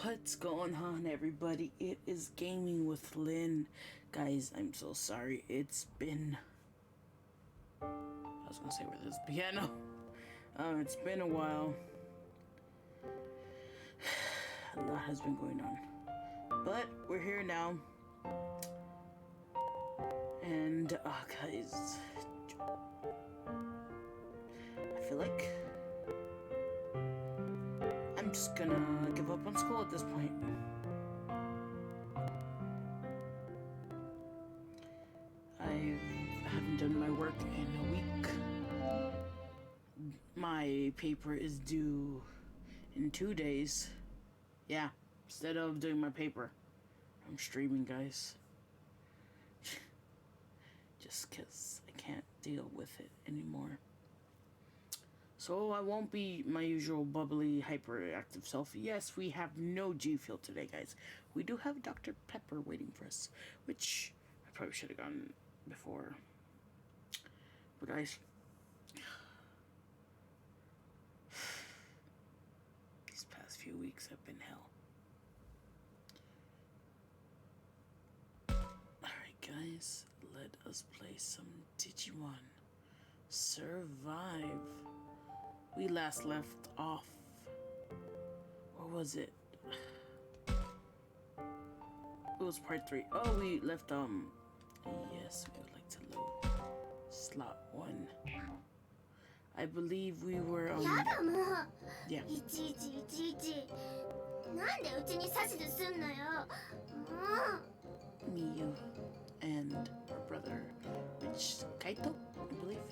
What's going on, everybody? It is Gaming with Lynn. Guys, I'm so sorry. It's been... I was gonna say where this piano. It's been a while. A lot has been going on. But we're here now. And, guys... I feel like... I'm just gonna give up on school at this point. I haven't done my work in a week. My paper is due in 2 days. Yeah, instead of doing my paper, I'm streaming, guys. Just 'cause I can't deal with it anymore. So I won't be my usual bubbly, hyperactive self. Yes, we have no G Fuel today, guys. We do have Dr. Pepper waiting for us, which I probably should have gotten before. But guys, these past few weeks have been hell. Alright guys, let us play some Digimon Survive. We last left off. What was it? It was part 3. Oh, we left, yes, we would like to load slot 1. I believe we were, yeah. Miyu and her brother, which Kaito, I believe.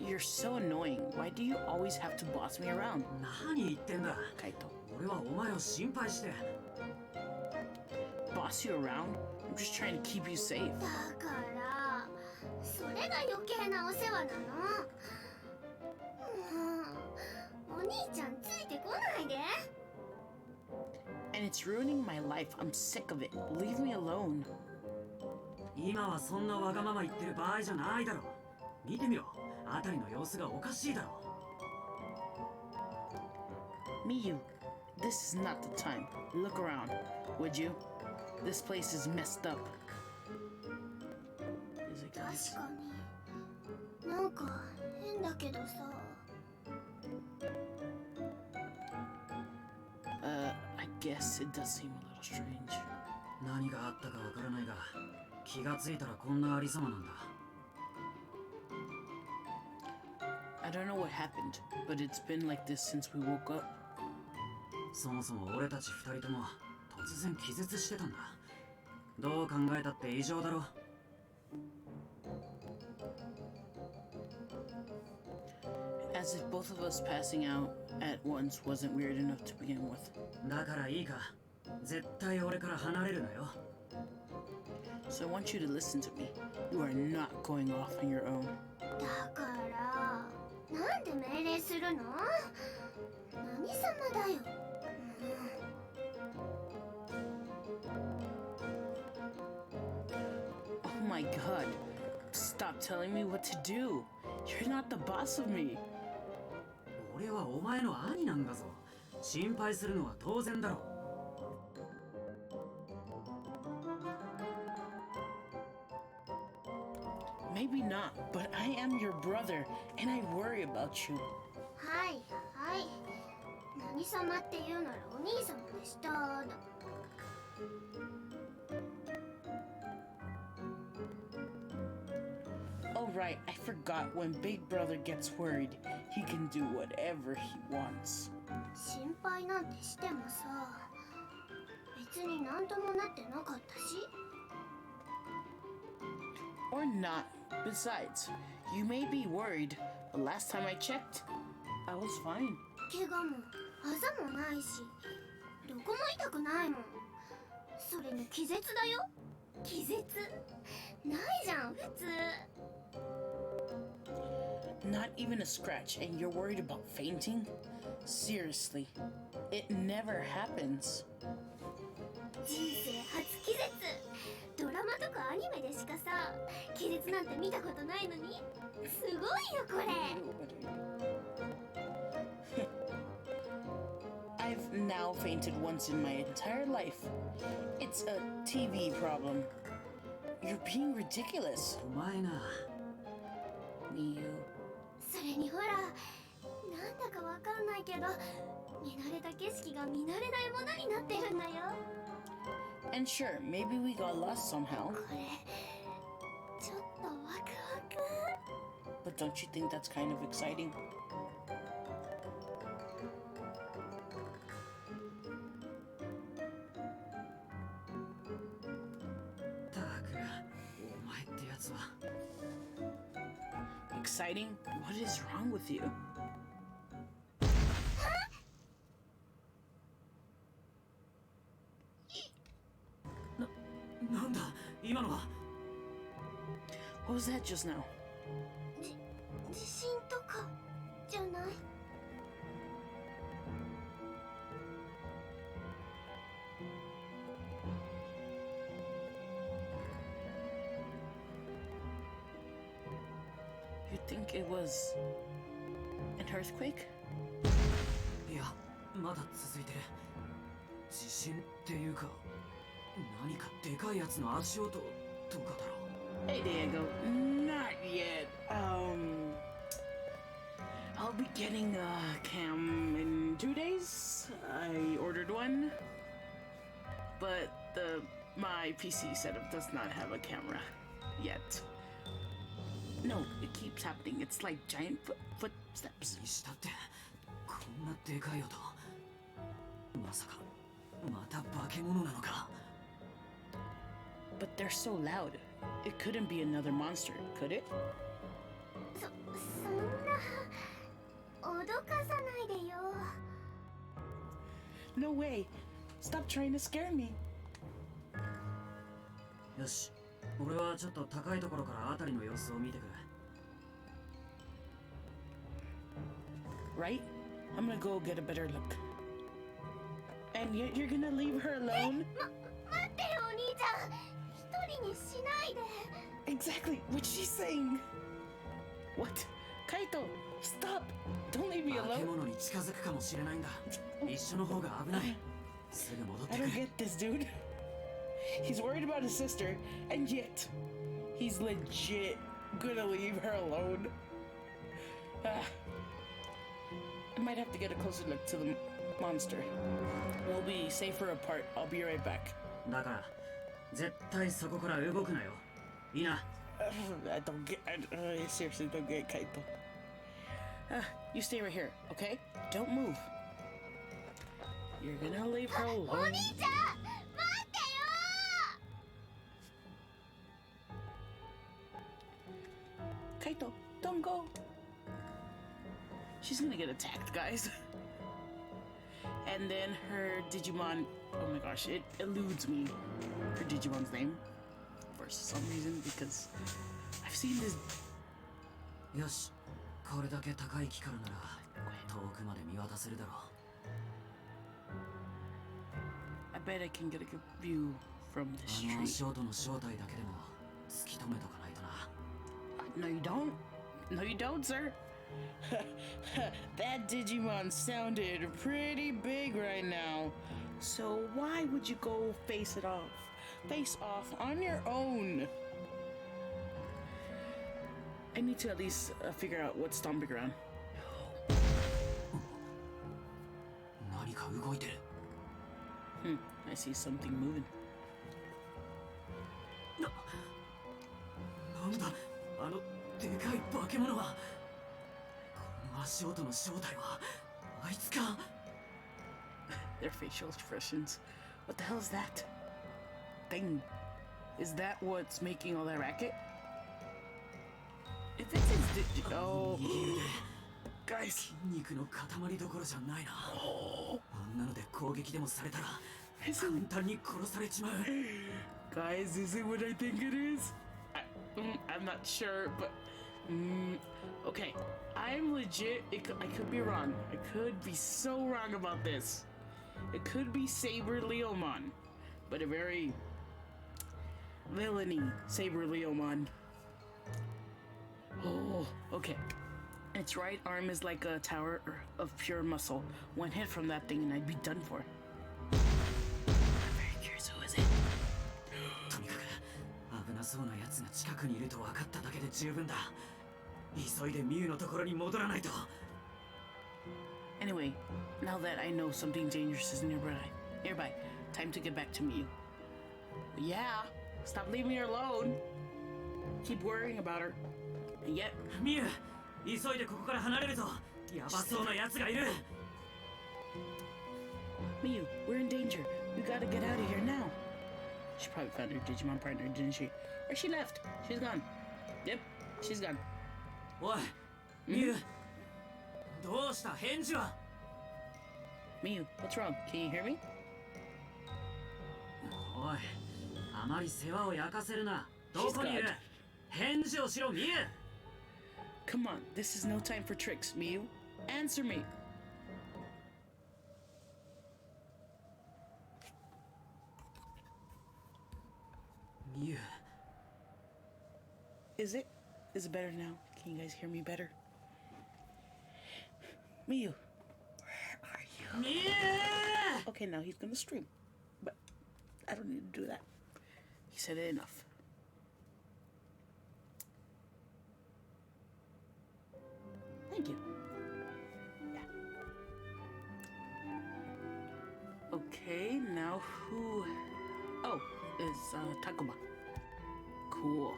You're so annoying. Why do you always have to boss me around? Kaito. Boss you around? I'm just trying to keep you safe. And it's ruining my life. I'm sick of it. Leave me alone. Miyu, this is not the time. Look around, would you? This place is messed up. Is it, guys? I guess it does seem a little strange. I don't know what happened, but it's been like this since we woke up. As if both of us passing out at once wasn't weird enough to begin with. So I want you to listen to me. You are not going off on your own. Oh my god. Stop telling me what to do. You're not the boss of me. Maybe not, but I am your brother, and I worry about you. Oh right, I forgot, when Big Brother gets worried, he can do whatever he wants. Or not. Besides, you may be worried, but last time I checked, I was fine. Not even a scratch, and you're worried about fainting? Seriously, it never happens. 人生初気絶。ドラマとかアニメでしかさ、気絶なんて見たことないのに、すごいよこれ。I've now fainted once in my entire life. It's a TV problem. You're being ridiculous. お前な。 You. それにほら、なんだかわかんないけど、見慣れた景色が見慣れないものになってるんだよ。 And sure, maybe we got lost somehow. これ、ちょっとワクワク。 But don't you think that's kind of exciting? たく、お前ってやつは。 Exciting? What is wrong with you? なんだ今のは。 What was that just now? 地震とかじゃない？ You think it was an earthquake? いや、まだ続いてる。地震っていうか、何かでかいやつの足音とかだろう。 Hey Diego, not yet. I'll be getting a cam in 2 days. I ordered one, but my PC setup does not have a camera yet. No, it keeps happening. It's like giant footsteps. にしたってこんなでかい音。まさかまた化け物なのか。 But they're so loud. It couldn't be another monster, could it? そんな脅かさないでよ。 No way. Stop trying to scare me. よし、俺はちょっと高いところから辺りの様子を見てくる。 Right? I'm gonna go get a better look. And yet you're gonna leave her alone? 待ってよお兄ちゃん。一人にしないで。 Exactly what she's saying. What? Kaito, stop! Don't leave me 化け alone. 物に近づくかもしれないんだ。一緒の方が危ない。すぐ戻って I く don't る。 get this, dude. He's worried about his sister, and yet he's legit gonna leave her alone. I might have to get a closer look to the monster. We'll be safer apart. I'll be right back. だから絶対そこから動くなよ。いいな。 I don't get. I seriously don't get Kaito. You stay right here, okay? Don't move. You're gonna leave her お alone. 兄ちゃん待ってよ。 Kaito, don't go. She's gonna get attacked, guys. And then her Digimon. Oh my gosh, it eludes me. Her Digimon's name. For some reason, because I've seen this. よし、これだけ高い木からなら遠くまで見渡せるだろう。 I bet I can get a good view from the あの street. 足音の正体だけでも突き止めとかないとな。 No, you don't. No, you don't, sir. That Digimon sounded pretty big right now. So why would you go face off on your own? I need to at least figure out what's stomping around. 何か動いてる。 I see something moving. なんだあのでかい化け物は。この足音の正体はあいつか。 Their facial expressions. What the hell is that thing? Is that what's making all that racket? If it's his oh, 握るで guys. 筋肉の塊どころじゃないな。あんなので攻撃でもされたら簡単に殺されちまう。 Guys, is it what I think it is? I'm not sure, but okay. I'm legit. I could be wrong. I could be so wrong about this. It could be Saber Leomon, but a very villainy Saber Leomon. Oh, okay. Its right arm is like a tower of pure muscle. One hit from that thing and I'd be done for. I'm very curious, who is it? とにかく危なそうな奴が近くにいると分かっただけで十分だ。急いでミュウのところに戻らないと。Anyway, now that I know something dangerous is nearby, time to get back to Miu. Yeah, stop leaving her alone. Keep worrying about her. And yet, ミュウ、急いでここから離れるぞ。ヤバそうな奴がいる。Miu, we're in danger. We gotta get out of here now. She probably found her Digimon partner, didn't she? Or she left. She's gone. Yep, she's gone. おい、ミュウ、どうした？返事は？ Miu, what's wrong? Can you hear me? おい、あまり世話を焼かせるな。どこにいる？返事をしろ、ミュウ。Come on, this is no time for tricks, Miu. Answer me. Miu. Is it? Is it better now? Can you guys hear me better? Miu, where are you? Miu! Okay, now he's gonna scream. But I don't need to do that. He said it enough. Thank you. Yeah. Okay, now who? Oh, it's Takuma. Cool.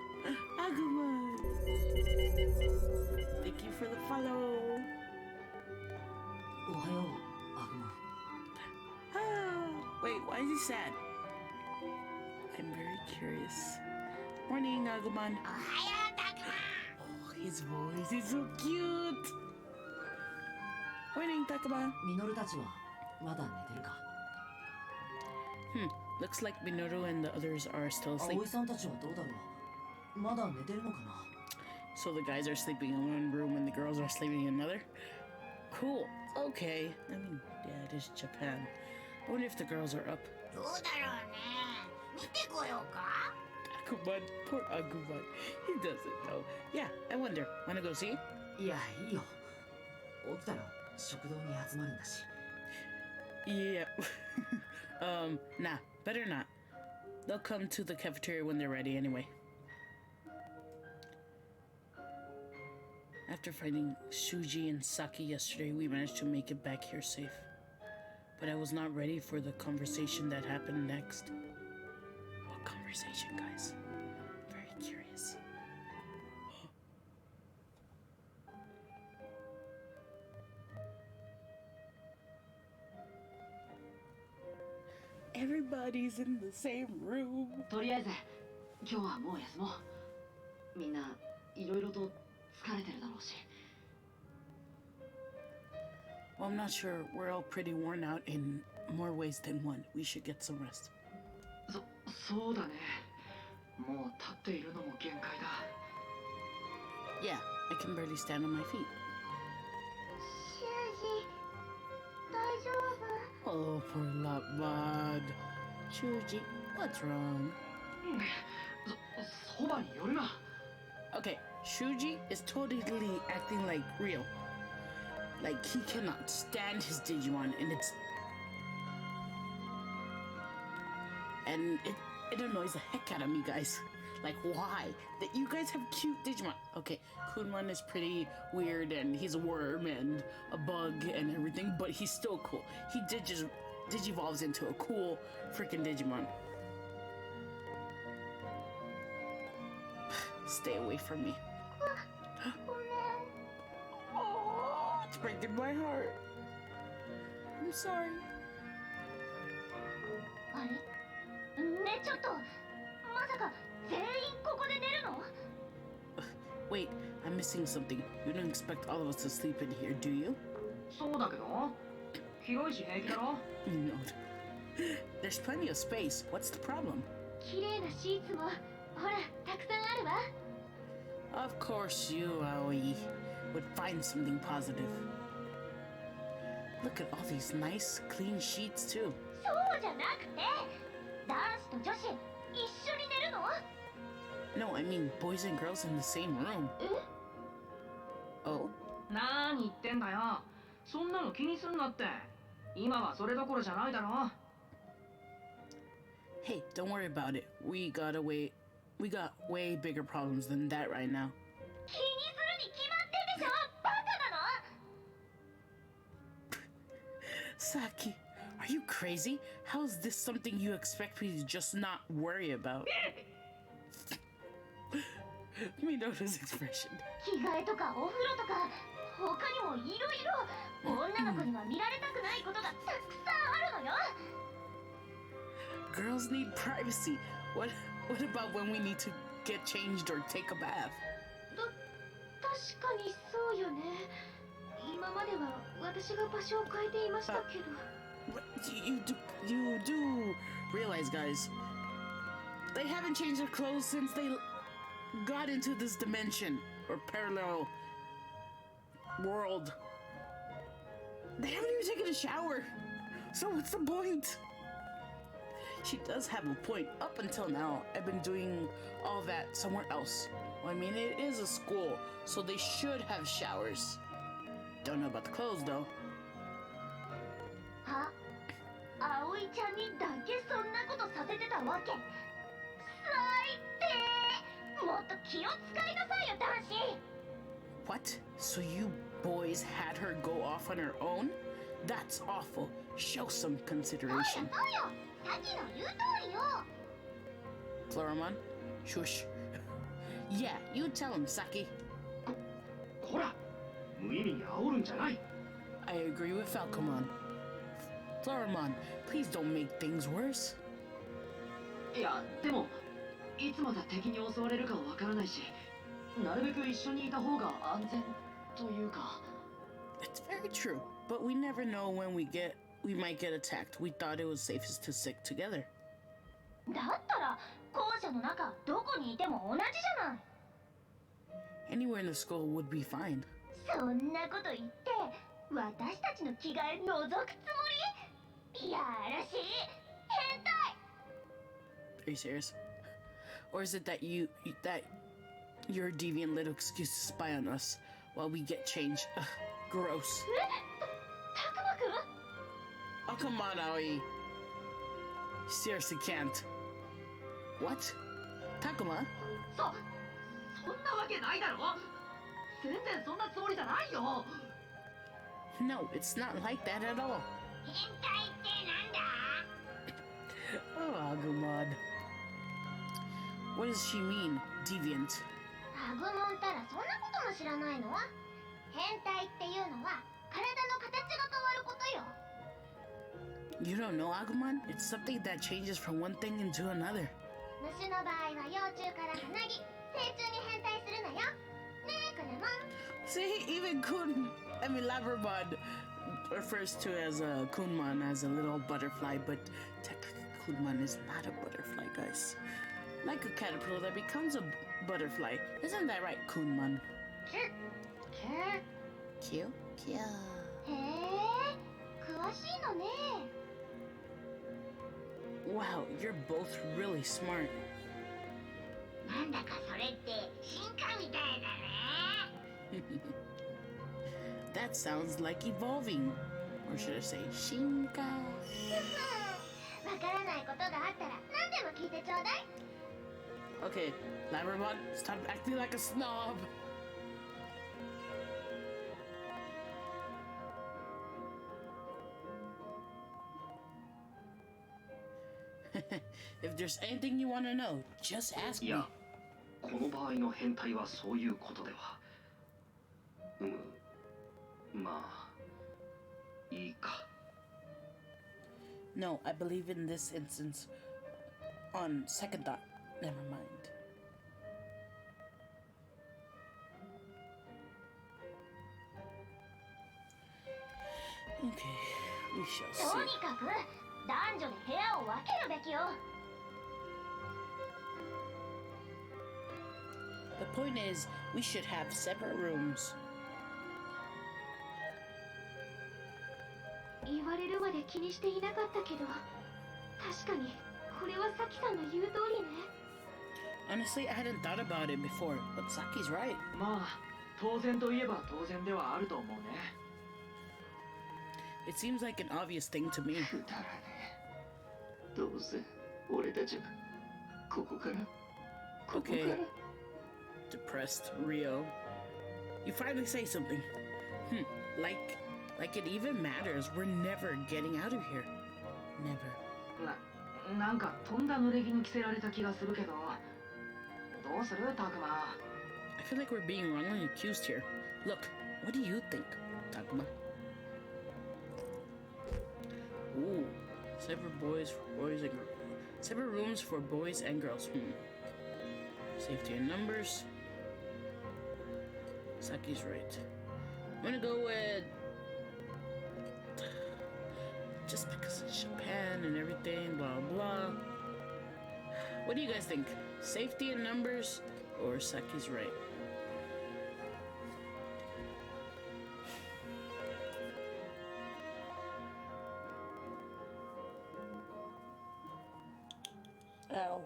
Aguma! Thank you for the follow. おはよう、アグマ。Ah, wait, why is he sad? I'm very curious. Morning, Agumon. Oh, his voice is so cute. Morning, Takuma. ミノルたちはまだ寝てるか？ Looks like Minoru and the others are still asleep. 葵さんたちはどうだろう？まだ寝てるのかな？ So the guys are sleeping in one room and the girls are sleeping in another? Cool. Okay. I mean, yeah, it is Japan. I wonder if the girls are up. どうだろうね。見てこようか。 Agumon. Poor Agumon. He doesn't know. Yeah, I wonder. Wanna go see? いや、いいよ。起きたら食堂に集まるんだし。 Yeah. Nah, better not. They'll come to the cafeteria when they're ready anyway. After fighting Shuji and Saki yesterday, we managed to make it back here safe. But I was not ready for the conversation that happened next. What conversation, guys? I'm very curious. Everybody's in the same room. とりあえず今日はもう休もう。みんないろいろと疲れてるだろうし。 Well, I'm not sure. We're all pretty worn out in more ways than one. We should get some rest. そうだね。もう立っているのも限界だ。 Yeah, I can barely stand on my feet. 修二、大丈夫？ Oh, poor Lopbud. Shuji, what's wrong? そばに寄るな。 Okay, Shuji is totally acting like real. Like he cannot stand his Digimon, and it annoys the heck out of me, guys. Like, why? That you guys have cute Digimon. Okay, Kunmon is pretty weird, and he's a worm and a bug and everything, but he's still cool. He digivolves into a cool freaking Digimon. Stay away from me. ごめん。 Oh, it's breaking my heart. I'm sorry. あれ？ねえちょっと。まさか全員ここで寝るの？ Wait, I'm missing something. You don't expect all of us to sleep in here, do you? そうだけど。広いし平気だろ。 No. There's plenty of space. What's the problem? 綺麗なシーツもほらたくさんあるわ。 Of course you, Aoi, would find something positive. Look at all these nice, clean sheets, too. そうじゃなくて、男子と女子一緒に寝るの？ No, I mean boys and girls in the same room. え？ Oh? 何言ってんだよ。そんなの気にすんなって。今はそれどころじゃないだろ。 Hey, don't worry about it. We got way bigger problems than that right now. 気にするに決まってんでしょ。バカなの。 Saki, are you crazy? How is this something you expect me to just not worry about? Let me know his expression. 着替えとかお風呂とか他にもいろいろ女の子には見られたくないことがたくさんあるのよ。 Girls need privacy. What about when we need to get changed or take a bath? 確かにそうよね。今までは私が場所を変えていましたけど。But you do realize, guys, they haven't changed their clothes since they got into this dimension or parallel world. They haven't even taken a shower. So what's the point? She does have a point. Up until now, I've been doing all that somewhere else. Well, I mean, it is a school, so they should have showers. Don't know about the clothes, though. は、葵ちゃんにだけそんなことさせてたわけ。最低。もっと気を使いなさいよ、男子。 What? So you boys had her go off on her own? That's awful. Show some そうよ consideration. そうよ。さっきの言う通りよ。 Floramon, shush. Yeah, you tell him, Saki. こら、無意味に煽るんじゃない。 I agree with Falcomon. Floramon, please don't make things worse. いや、でもいつまた敵に襲われるかわからないし、なるべく一緒にいた方が安全というか。 It's very true, but we never know when we might get attacked. We thought it was safest to stick together. だったら校舎の中どこにいても同じじゃない。 Anywhere in the school would be fine. そんなこと言って私たちの着替え覗くつもり？いやらしい変態。 Are you serious? Or is it that your deviant little excuse to spy on us while we get changed? Ugh, gross. たくまくん？ Oh, come on, Aoi. Seriously can't. What? Takuma? そんなわけないだろ。全然そんなつもりじゃないよ。 No, it's not like that at all. 変態ってなんだ？ Oh, Agumon. What does she mean, deviant? アグモンたらそんなことも知らないの？変態っていうのは体の形が変わることよ。 You don't know, Agumon? It's something that changes from one thing into another. 虫の場合は幼虫から花木、成虫に変態するのよ。ねえ、クネモン。 See, even Labramon refers to as a Kunmon as a little butterfly, but technically Kunmon is not a butterfly, guys. Like a caterpillar that becomes a butterfly. Isn't that right, Kunmon? キュッ。 Cute? Yeah. へえ、詳しいのね。 Wow, you're both really smart. なんだかそれって進化みたいだね。 That sounds like evolving. Or should I say, Shinka? わからないことがあったら何でも聞いてちょうだい。 Okay, Labramon, stop acting like a snob. If there's anything you want to know, just ask い me. や、この場合の変態はそういうことでは。まあ、いいか。 No, I believe in this instance. On second thought, never mind. Okay, we shall と see. にかく男女で部屋を分けるべきよ。 The point is, we should have separate rooms. 言われるまで気にしていなかったけど、確かにこれはサキさんの言う通りね。 Honestly, I hadn't thought about it before, but Saki's right. まあ、当然といえば当然ではあると思うね。 It seems like an obvious thing to me. くだらねえ。どうせ俺たちはここからここから。 Okay. Depressed Rio. You finally say something. Like it even matters. We're never getting out of here. Never. なんかとんだ濡れ衣に着せられた気がするけど、どうするタクマ。 I feel like we're being wrongly accused here. Look, what do you think, Takuma? Ooh. Separate boys for boys and girls. Separate rooms for boys and girls. Safety in numbers. Saki's right. I'm gonna go with... Just because it's Japan and everything, blah blah. What do you guys think? Safety in numbers or Saki's right? Ow.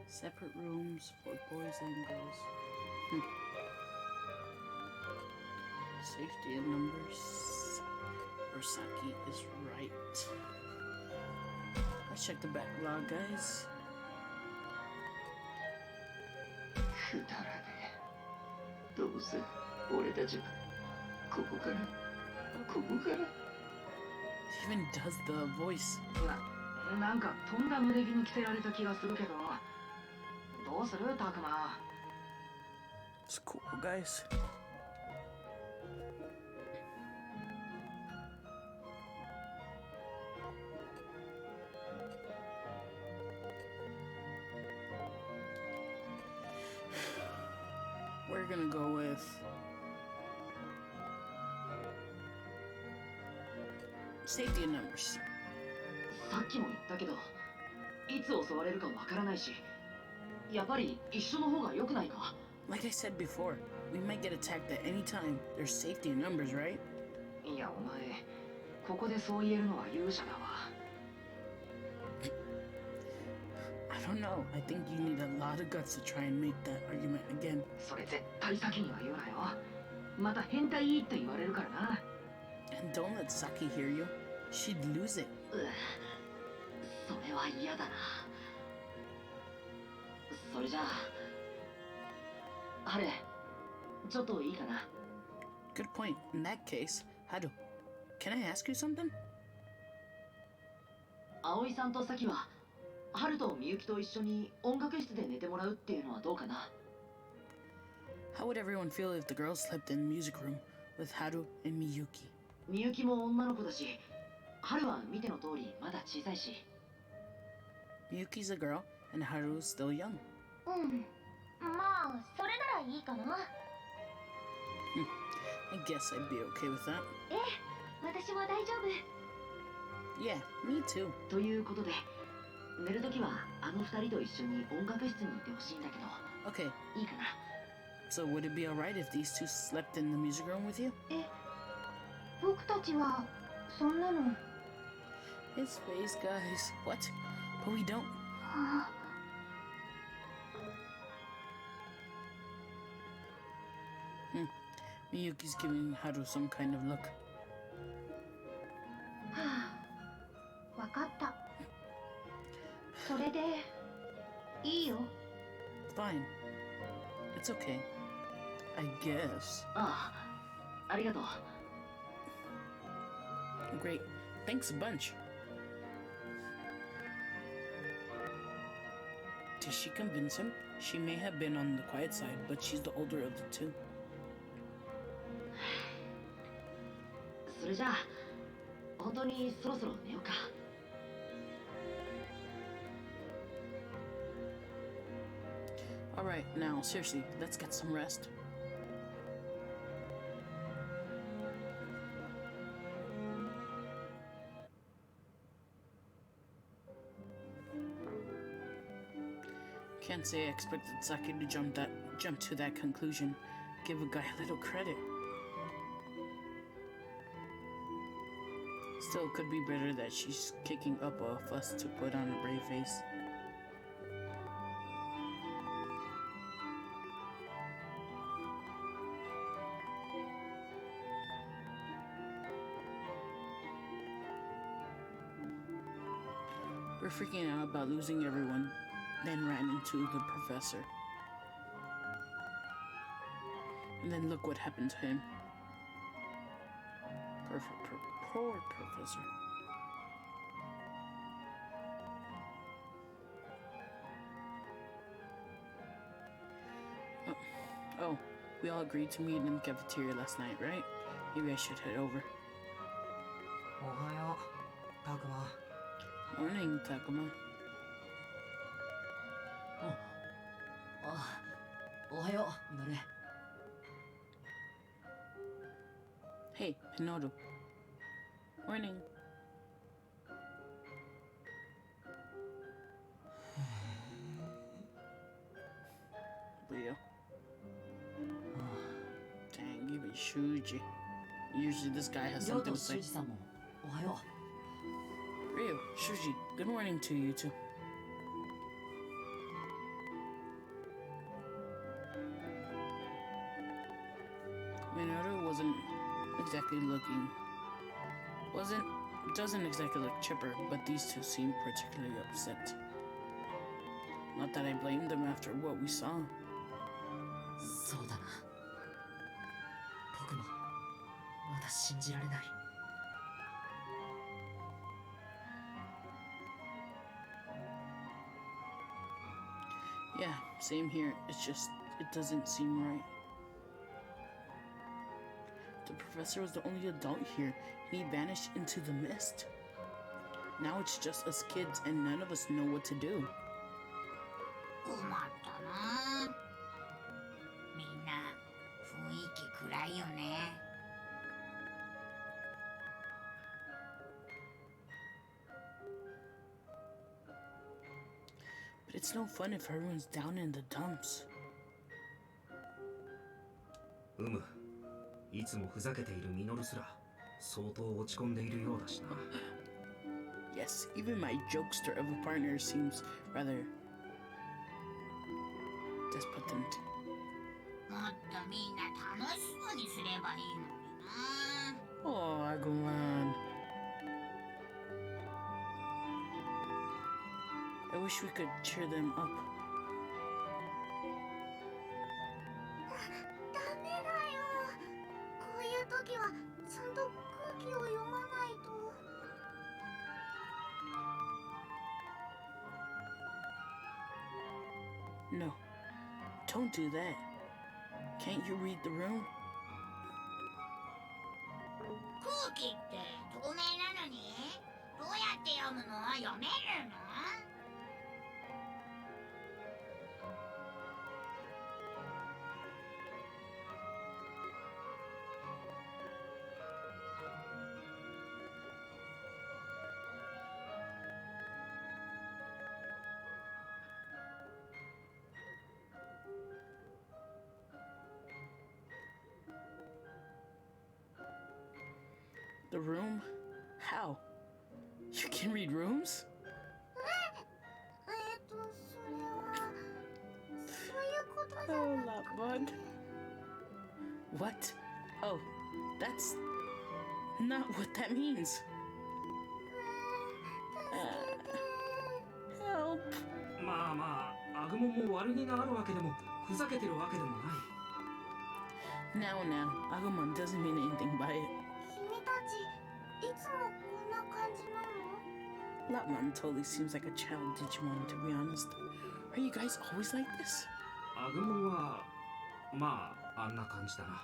Separate rooms for boys and girls. Safety in numbers. Saki is right. Let's check the backlog, guys. くだらねえ。どうせ俺たちはここからここから。 He even does the voice. なんかとんだ濡れ衣に着せられた気がするけど、どうするタクマ。 It's cool, guys. We're gonna go with safety in numbers. さっきも言ったけど、いつ襲われるかわからないし、やっぱり一緒の方が良くないか。 Like I said before, we might get attacked at any time. There's safety in numbers, right? いやお前、ここでそう言えるのは勇者だわ。 I don't know. I think you need a lot of guts to try and make that argument again. それ絶対先には言うなよ。また変態って言われるからな。 And don't let Saki hear you. She'd lose it. それは嫌だな。それじゃあ、ハル、ちょっといいかな。 Good point. In that case, Haru, can I ask you something? 葵さんとサキは、ハルとミユキと一緒に音楽室で寝てもらうっていうのはどうかな。 How would everyone feel if the girls slept in the music room with Haru and Miyuki? ミユキも女の子だし、ハルは見ての通りまだ小さいし。 Miyuki's a girl and Haru's still young. まあそれならいいかな。 I guess I'd be okay with that. ええ、私も大丈夫。 Yeah, me too. ということで、寝るときはあの二人と一緒に音楽室にいてほしいんだけど、 Okay, いいかな。 so would it be alright if these two slept in the music room with you? 僕たちはそんなの。 His face, guys. What? But we don't. Miyuki's giving Haru some kind of look. わかった。それでいいよ。 Fine. It's okay. I guess. ああ、ありがとう。 Great. Thanks a bunch. Did she convince him? She may have been on the quiet side, but she's the older of the two. それじゃあ、本当にそろそろ寝ようか。 Alright, now, seriously, let's get some rest. Can't say I expected Saki to jump to that conclusion. Give a guy a little credit. Still, it could be better that she's kicking up a fuss to put on a brave face. We're freaking out about losing everyone, then ran into the professor. And then look what happened to him. Poor professor. Oh, we all agreed to meet in the cafeteria last night, right? Maybe I should head over. Ohayo, Takuma. Morning, Takuma. Ohayo, Minoru. Hey, Minoru. Morning. Leo. Dang, even Shuji. Usually this guy has something to say. Ryo, Shuji, good morning to you too. Minoru doesn't exactly look chipper, but these two seem particularly upset. Not that I blame them after what we saw. そうだな。僕もまだ信じられない。Yeah, same here. It's just, it doesn't seem right. The professor was the only adult here, and he vanished into the mist. Now it's just us kids, and none of us know what to do. 困ったな。みんな雰囲気暗いよね。But it's no fun if everyone's down in the dumps. いつもふざけているミノルすら相当落ち込んでいるようだしな。Yes, even my jokester of a partner seems rather despotent. もっとみんな楽しそうにすればいいのにな。Oh, Agumon. I wish we could cheer them up. ダメだよ。こういう時はちゃんと空気を読まないと。No, don't do that. Can't you read the room? 空気って透明なのにどうやって読むの？読めるの？ The room? How? You can read rooms? それはそういうことじゃ Oh, なく Lapmud. What? Oh, that's not what that means. Help. まあまあ、アグモンも悪気があるわけでもふざけてるわけでもない。Now, Agumon doesn't mean anything by it. 君たちいつもこんな感じなの？ Lapmon totally seems like a child Digimon, to be honest. Are you guys always like this? アグモンはまああんな感じだな。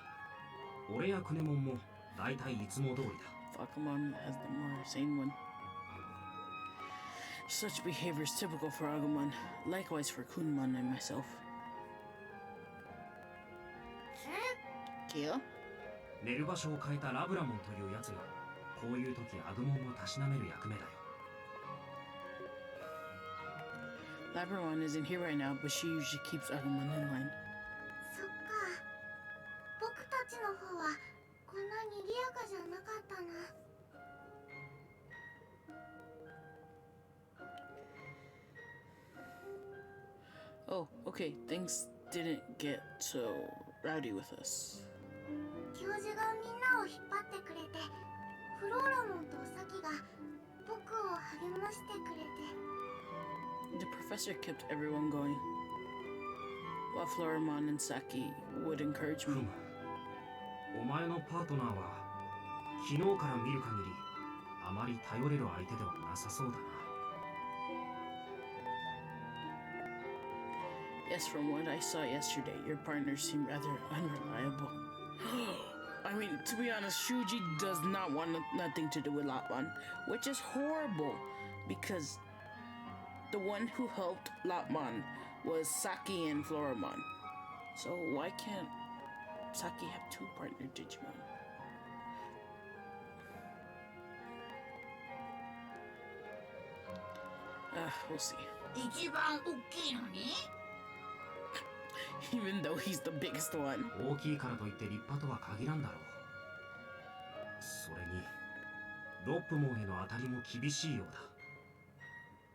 俺やクネモンもだいたいいつも通りだ。Fakumon has the more sane one. Such behavior is typical for Agumon, likewise for Kunmon and myself. Kia? 寝る場所を変えたラブラモンというやつがこういう時アグモンをたしなめる役目だよ。Labramon isn't here right now, but she usually keeps Agumon in line. そっか。僕たちの方はこんな賑やかじゃなかったな。Oh, okay, things didn't get so rowdy with us. 教授がみんなを引っ張ってくれて、フローラモンとサキが僕を励ましてくれて。The professor kept everyone going, while Floramon and Saki would encourage ふ me. む。お前のパートナーは昨日から見る限りあまり頼れる相手ではなさそうだな。Yes, from what I saw yesterday, your partner seemed rather unreliable. I mean, to be honest, Shuji does not want nothing to do with Lopmon, which is horrible, because the one who helped Lopmon was Saki and Floramon. So why can't Saki have two partner Digimon? We'll see. 一番大きいのに Even though he's the biggest one. 大きいからといって立派とは限らんだろう。それにロップモンへの当たりも厳しいようだ。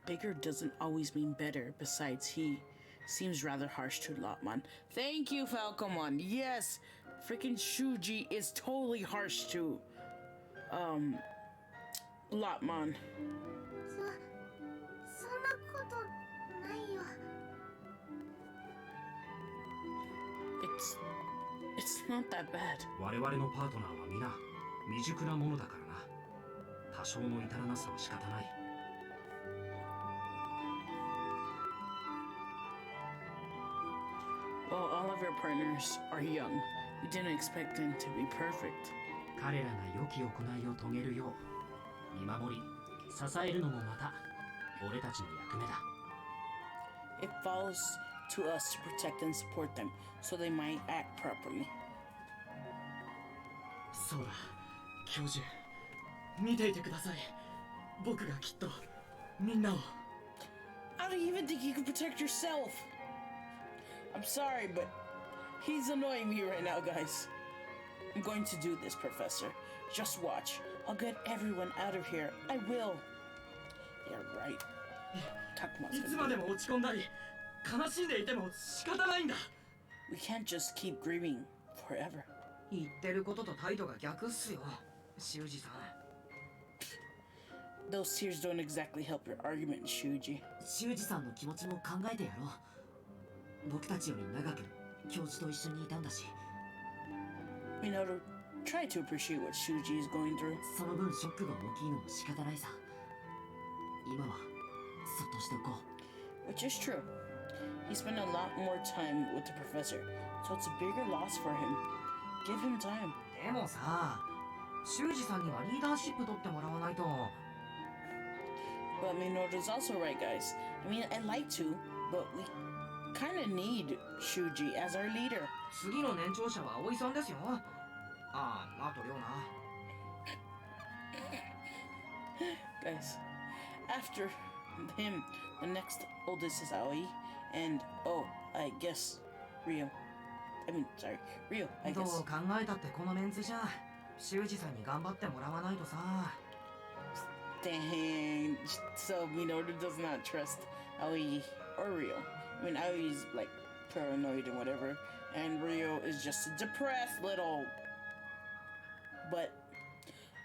Bigger doesn't always mean better. Besides, he seems rather harsh to Lopmon. Thank you, Falcomon. Yes, freaking Shuji is totally harsh to Lopmon. そんなことないよ。It's not that bad. 我々のパートナーは皆未熟なものだからな。多少の至らなさは仕方ない。Well, all of our partners are young. We didn't expect them to be perfect. 彼らが良き行いを遂げるよう見守り支えるのもまた俺たちの役目だ。 It falls to us to protect and support them so they might act properly. そうだ教授見ていてください。僕がきっとみんなを。 I don't even think you can protect yourself. I'm sorry, but he's annoying me right now, guys. I'm going to do this, Professor. Just watch. I'll get everyone out of here. I will. Yeah, right. いつまでも落ち込んだり悲しんでいても仕方ないんだ。 We can't just keep grieving forever. 言ってることと態度が逆っすよ修二さん。 Those tears don't exactly help your argument, Shuji. 修二さんの気持ちも考えてやろう。僕たちより長く教授と一緒にいたんだし。Minoru, try to appreciate what Shuji is going through. その分ショックが大きいのも仕方ないさ。今はそっとしておこう。 Which is true. He spent a lot more time with the professor, so it's a bigger loss for him. Give him time. でもさ修二さんにはリーダーシップ取ってもらわないと。 But Minoru's also right, guys. I mean, I'd like to, but we kind of need Shuji as our leader. 次の年長者は葵さんですよ。ああと亮な。 Guys, after him, the next oldest is Aoi, and I guess Rio. Rio, I どう guess. 考えたってこのメンツじゃ修二さんに頑張ってもらわないとさ。 Dang. So Minoru does not trust Aoi or Rio. I mean, Aoi's like paranoid and whatever, and Rio is just a depressed little. But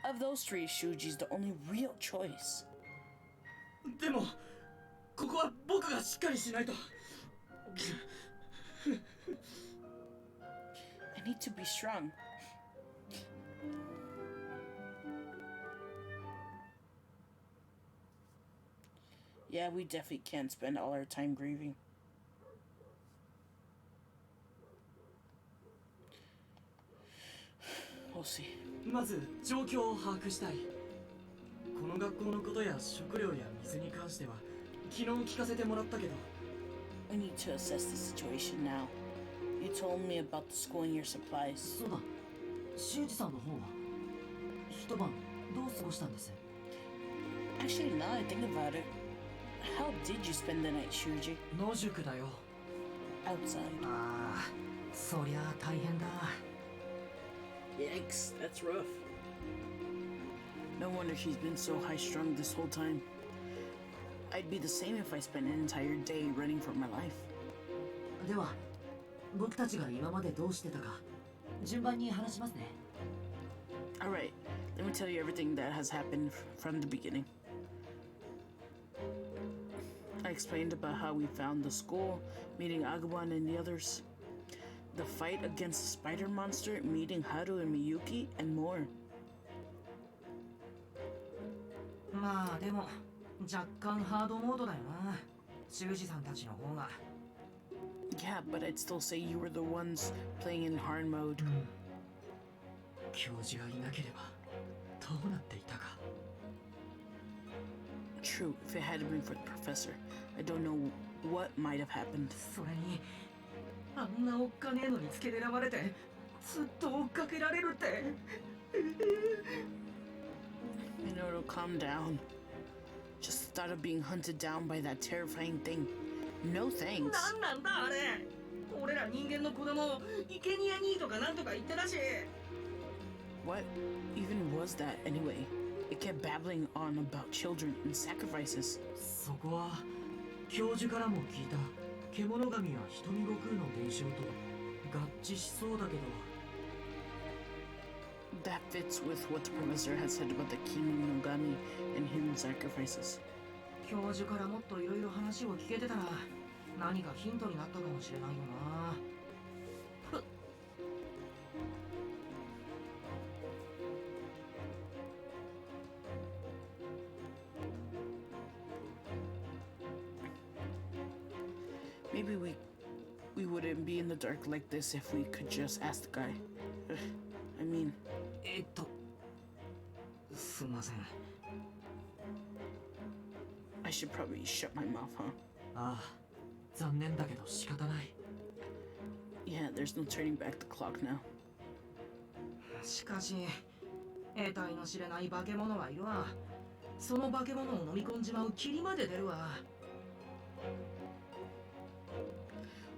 of those three, Shuji's the only real choice. でもここは僕がしっかりしないと。 I need to be strong. Yeah, we definitely can't spend all our time grieving. We'll see. まず状況を把握したい。この学校のことや食料や水に関しては昨日聞かせてもらったけど。 We need to assess the situation now. You told me about the school and your supplies. そうだ。修二さんの方は一晩どう過ごしたんです？ Actually, now I think about it, How did you spend the night, Shuji? 野宿だよ。 Outside. ああ、そりゃあ大変だ。 Yikes, that's rough. No wonder she's been so high-strung this whole time. I'd be the same if I spent an entire day running for my life. では僕たちが今までどうしてたか順番に話しますね。 Alright, let me tell you everything that has happened from the beginning. I explained about how we found the school, meeting Agumon and the others. The fight against the spider monster, meeting Haru and Miyuki, and more. まあでも若干ハードモードだよな。修二さんたちの方が。 Yeah, but I'd still say you were the ones playing in hard mode. 教授がいなければどうなっていたか。 True, if it hadn't been for the professor, I don't know what might have happened. それにあんなおっかねえのにつけ狙われてずっと追っかけられるって。 You know, to calm down. Just the thought of being hunted down by that terrifying thing. No thanks. なんなんだあれ。俺ら人間の子供生贄にとかなんとか言ってたし。 What even was that anyway? It kept babbling on about children and sacrifices. そこは教授からも聞いた獣神は瞳悟空の伝承と合致しそうだけど。 That fits with what the professor had said about the Kiminogami and human sacrifices. 教授からもっといろいろ話を聞けてたら何かヒントになったかもしれないよな。 Maybe we wouldn't be in the dark like this if we could just ask the guy. I mean, すみません。 I should probably shut my mouth, huh? ああ、残念だけど仕方ない。 Yeah, there's no turning back the clock now. しかし、得体の知れない化け物はいるわ。その化け物を飲み込んじまう霧まで出るわ。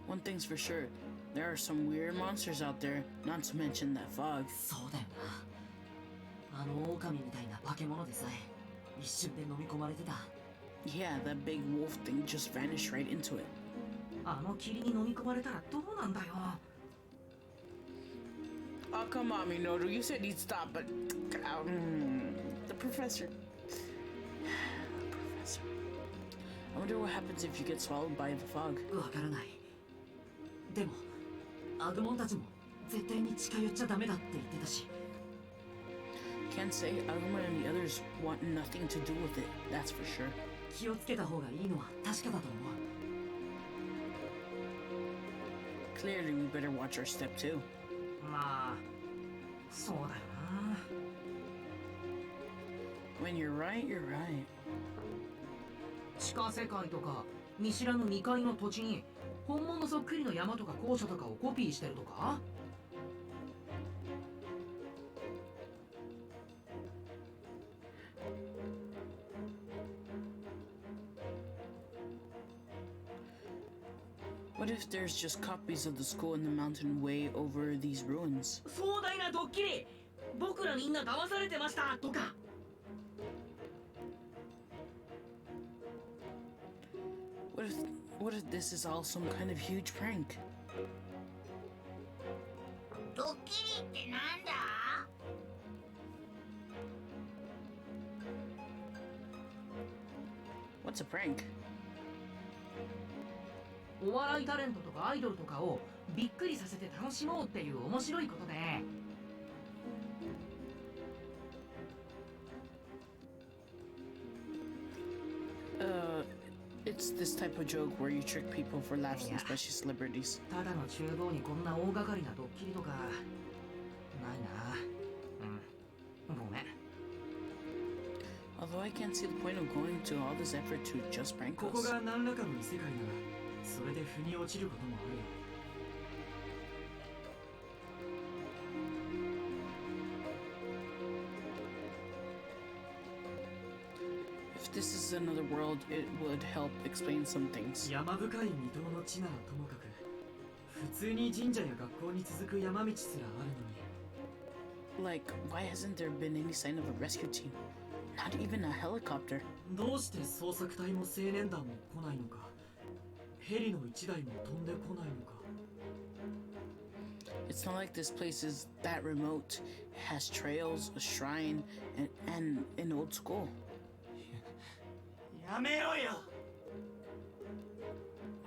One thing's for sure, there are some weird monsters out there, not to mention that fog. そうだよな。あの狼みたいな化け物でさえ一瞬で飲み込まれてた。 Yeah, that big wolf thing just vanished right into it. あの霧に飲み込まれたらどうなんだよ。 Oh, come on, Minoru, you said he'd stop, but... the professor... professor... I wonder what happens if you get swallowed by the fog. わからない。でもアグモンたちも絶対に近寄っちゃダメだって言ってたし。 Can't say Agumon and the others want nothing to do with it, that's for sure. 気をつけた方がいいのは確かだと思う。 Clearly, we better watch our step too. まあ、そうだよな。 When you're right, you're right. 地下世界とか見知らぬ未開の土地に本物そっくりの山とか校舎とかをコピーしてるとか。 What if there's just copies of the school in the mountain way over these ruins? 壮大なドッキリ。僕らみんな騙されてましたとか。 What if this is all some kind of huge prank? ドッキリってなんだ？ What's a prank? お笑いタレントとかアイドルとかをびっくりさせて楽しもうっていう面白いことで。 It's this type of joke where you trick people for laughs, and especially celebrities. ただの厨房にこんな大掛かりなドッキリとかないな。ごめん。 Although I can't see the point of going to all this effort to just prank ここ us. が何らかの異世界ならそれで腑に落ちることもあるよ。 If this is another world, it would help explain some things. 山深い未踏の地ならともかく、普通に神社や学校に続く山道すらあるのに。Like, why hasn't there been any sign of a rescue team? Not even a helicopter. どうして捜索隊も青年団も来ないのか、ヘリの1台も飛んでこないのか。It's not like this place is that remote. It has trails, a shrine, and an old school. やめろよ。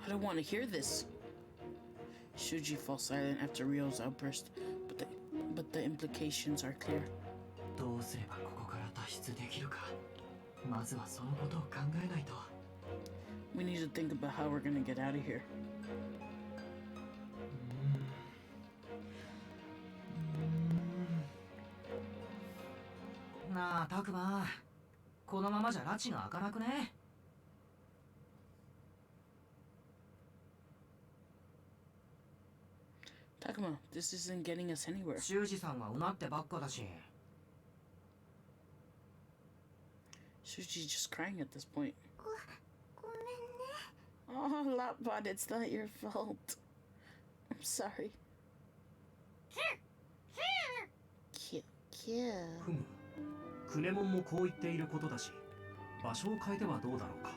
I don't want to hear this. Shuji falls silent after Ryo's outburst, but the implications are clear. どうすればここから脱出できるか。まずはそのことを考えないと。We need to think about how we're gonna get out of here. なあ、タクマ。このままじゃ拉致が開かなくね。Takuma, this isn't getting us anywhere. 修二さんがうなってばっかだし。Shuji's just crying at this point. ごめんね。 Oh, Lapbot, it's not your fault. I'm sorry. Cute. ふむ。クネモンもこう言っていることだし、場所を変えてはどうだろうか。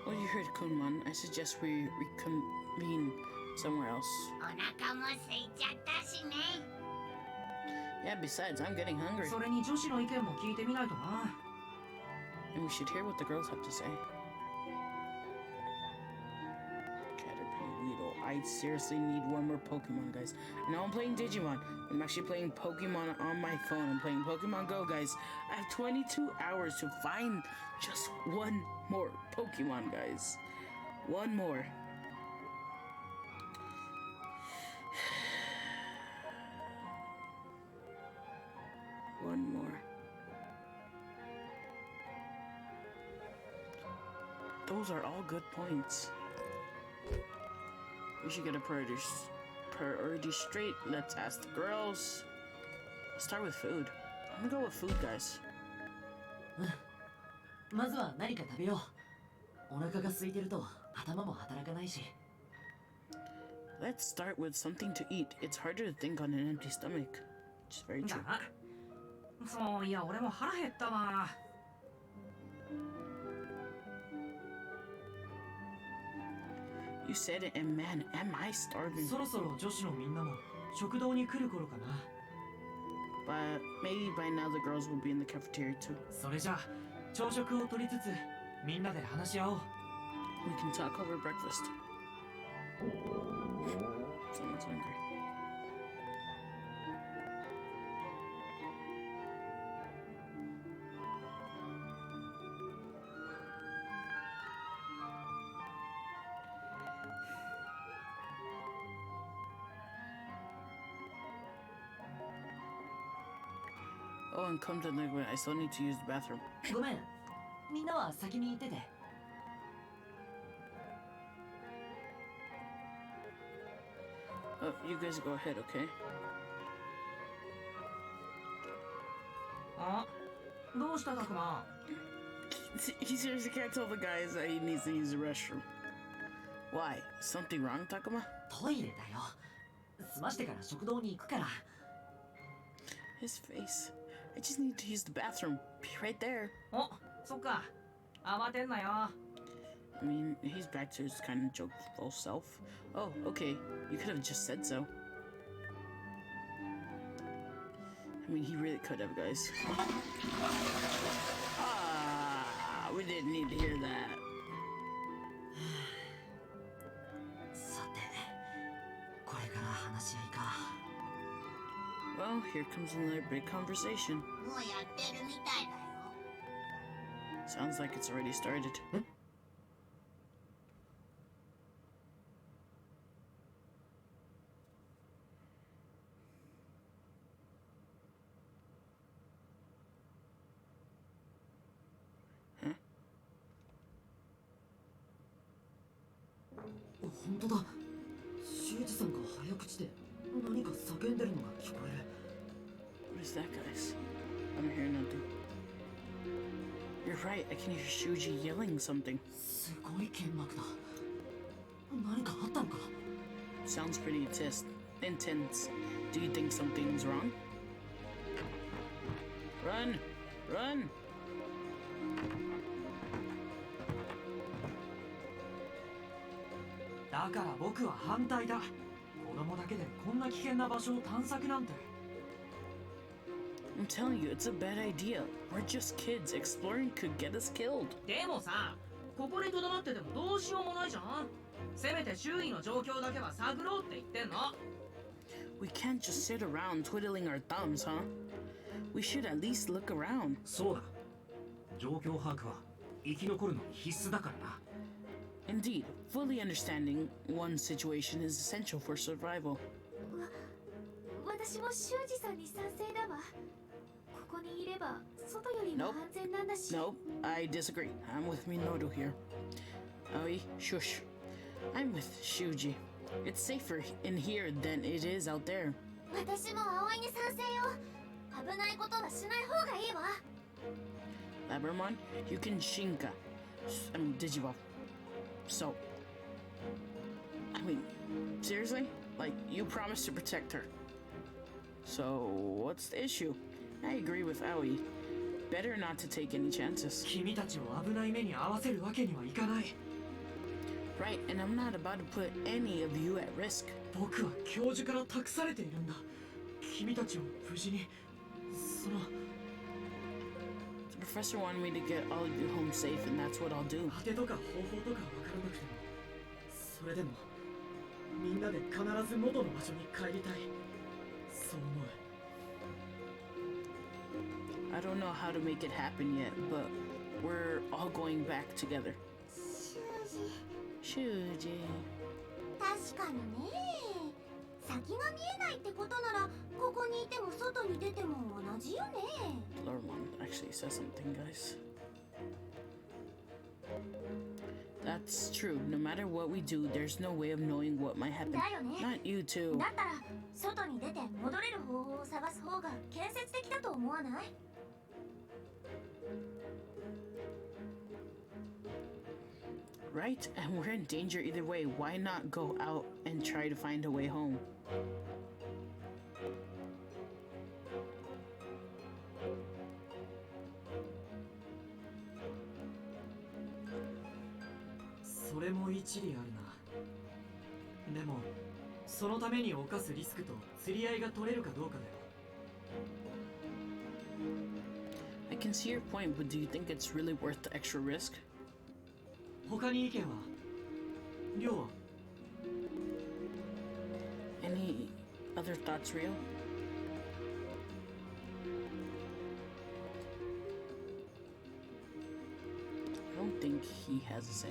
Well, you heard Kunmon. I suggest we reconvene somewhere else. お腹も空いちゃったしね。 Yeah, besides, I'm getting hungry. それに女子の意見も聞いてみないとな。 And we should hear what the girls have to say. Caterpie Weedle. I seriously need one more Pokemon, guys. Now I'm playing Digimon. I'm actually playing Pokemon on my phone. I'm playing Pokemon Go, guys. I have 22 hours to find just one more Pokemon, guys. One more. One more. Those are all good points. We should get a priority straight. Let's ask the girls. Let's start with food. I'm gonna go with food, guys. まずは何か食べよう。お腹が空いてると頭も働かないし。Let's start with something to eat. It's harder to think on an empty stomach. Which is very だ true. な。そういや、俺も腹減ったわ。You said it, and man, am I starving. そろそろ女子のみんなも食堂に来る頃かな。But maybe by now the girls will be in the cafeteria too. それじゃあ朝食を取りつつみんなで話し合おう。 We can talk over breakfast. Someone's hungry. Oh, and come to think of it, I still need to use the bathroom. ごめん。みんなは先に行ってて。Oh, you guys go ahead, okay? あ、どうしたタクマ。He seriously can't tell the guys that he needs to use the restroom. Why? Something wrong, Takuma? トイレだよ。済ましてから食堂に行くから。 His face. I just need to use the bathroom. Be right there. お、そっか。慌てんなよ。I mean, he's back to his kind of jokeful self. Oh, okay. You could have just said so. I mean, he really could have, guys. Ah, we didn't need to hear that. さて、これから話し合いか。Well, here comes another big conversation. もうやってるみたいだよ。 Sounds like it's already started. Huh? 本当だ。修二さんが早口で何か叫んでるのが聞こえる。 What is that, guys? I don't hear nothing. You're right, I can hear Shuji yelling something. すごい剣幕だ。何かあったのか？ Sounds pretty intense. Do you think something's wrong? Run! Run! だから僕は反対だ。子供だけでこんな危険な場所を探索なんて。I'm telling you, it's a bad idea. We're just kids. Exploring could get us killed. でもさ、ここに留まっててもどうしようもないじゃん。せめて周囲の状況だけは探ろうって言ってんの。We can't just sit around twiddling our thumbs, huh? We should at least look around. そうだ。状況把握は生き残るのに必須だからな。Indeed, fully understanding one's situation is essential for survival. 私も修二さんに賛成だわ。ここにいれば外よりも安全なんだし。Nope, I disagree. I'm with Minoru here. Aoi, shush. I'm with Shuji. It's safer in here than it is out there. 私も葵に賛成よ。危ないことはしない方がいいわ。Labramon, you can Shinka. Digivolve. So, I mean, seriously? Like, you promised to protect her. So, what's the issue? I agree with Aoi. Better not to take any chances. 君たちを危ない目に遭わせるわけにはいかない。Right, and I'm not about to put any of you at risk. 僕は教授から託されているんだ。君たちを無事に、The professor wanted me to get all of you home safe, and that's what I'll do. 当てとか方法とかわからなくても、それでもみんなで必ず元の場所に帰りたい。そう思う。I don't know how to make it happen yet, but we're all going back together. 修二。 Shuji. 確かにね。先が見えないってことなら、ここにいても外に出ても同じよね。Lormon actually says something, guys. That's true. No matter what we do, there's no way of knowing what might happen. だよね。 Not you too. だったら外に出て戻れる方法を探す方が建設的だと思わない？ Right? And we're in danger either way. Why not go out and try to find a way home? That's それも一理あるな。でも、そのために冒すリスクと釣り合いが取れるかどうかだよ。I can see your point, but do you think it's really worth the extra risk? 他に意見は？りょうは？ Any other thoughts, Rio? I don't think he has a say.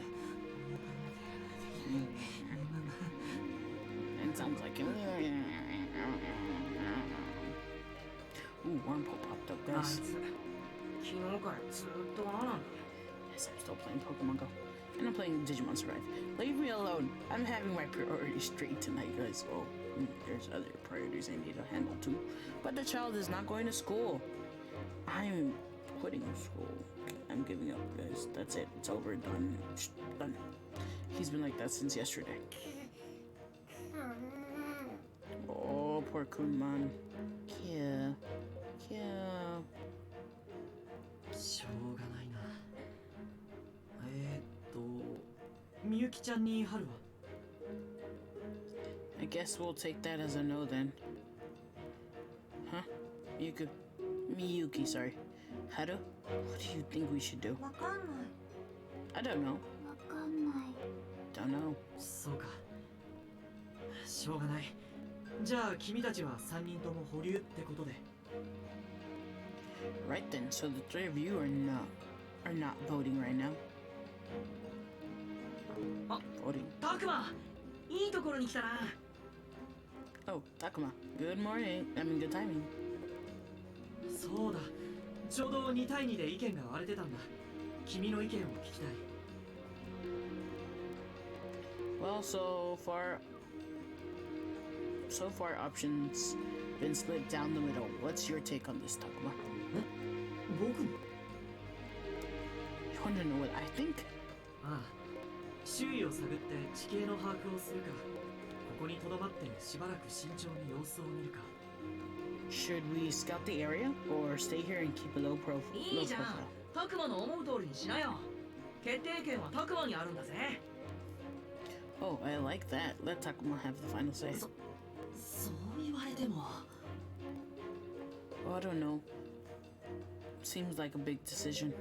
It sounds like him. Ooh, Wormhole popped up, あい guys. つ、昨日からずっとああなんだ。 Yes, I'm still playing Pokemon Go. And I'm playing Digimon Survive. Leave me alone. I'm having my priorities straight tonight, guys. Oh, there's other priorities I need to handle too. But the child is not going to school. I'm quitting school. I'm giving up, guys. That's it. It's over. Done. Done. He's been like that since yesterday. Oh, poor Kunman. Yeah. Yeah. しょうがないな。みゆきちゃんに春は？ I guess we'll take that as a no then. Huh? Miyuki, sorry. Haru? What do you think we should do? わかんない。 I don't know. わかんない。 Don't know. そうか。しょうがない。じゃあ君たちは3人とも保留ってことで。Right then, so the three of you are not voting right now. Voting. たくま、いいところに来たな。Oh, Takuma. Good morning. I mean, good timing. そうだ。ちょうど2対2で意見が割れてたんだ。君の意見を聞きたい。Well, so far options been split down the middle. What's your take on this, Takuma? 僕に？ You wanna know what I think? ああ、周囲を探って地形の把握をするか、ここに留まってしばらく慎重に様子を見るか。 Should we scout the area or stay here and keep a low profile? いいじゃん。タクマの思う通りにしなよ。決定権はタクマにあるんだぜ。 Oh, I like that. Let Takuma have the final say. そう言われても Oh, I don't know. Seems like a big decision.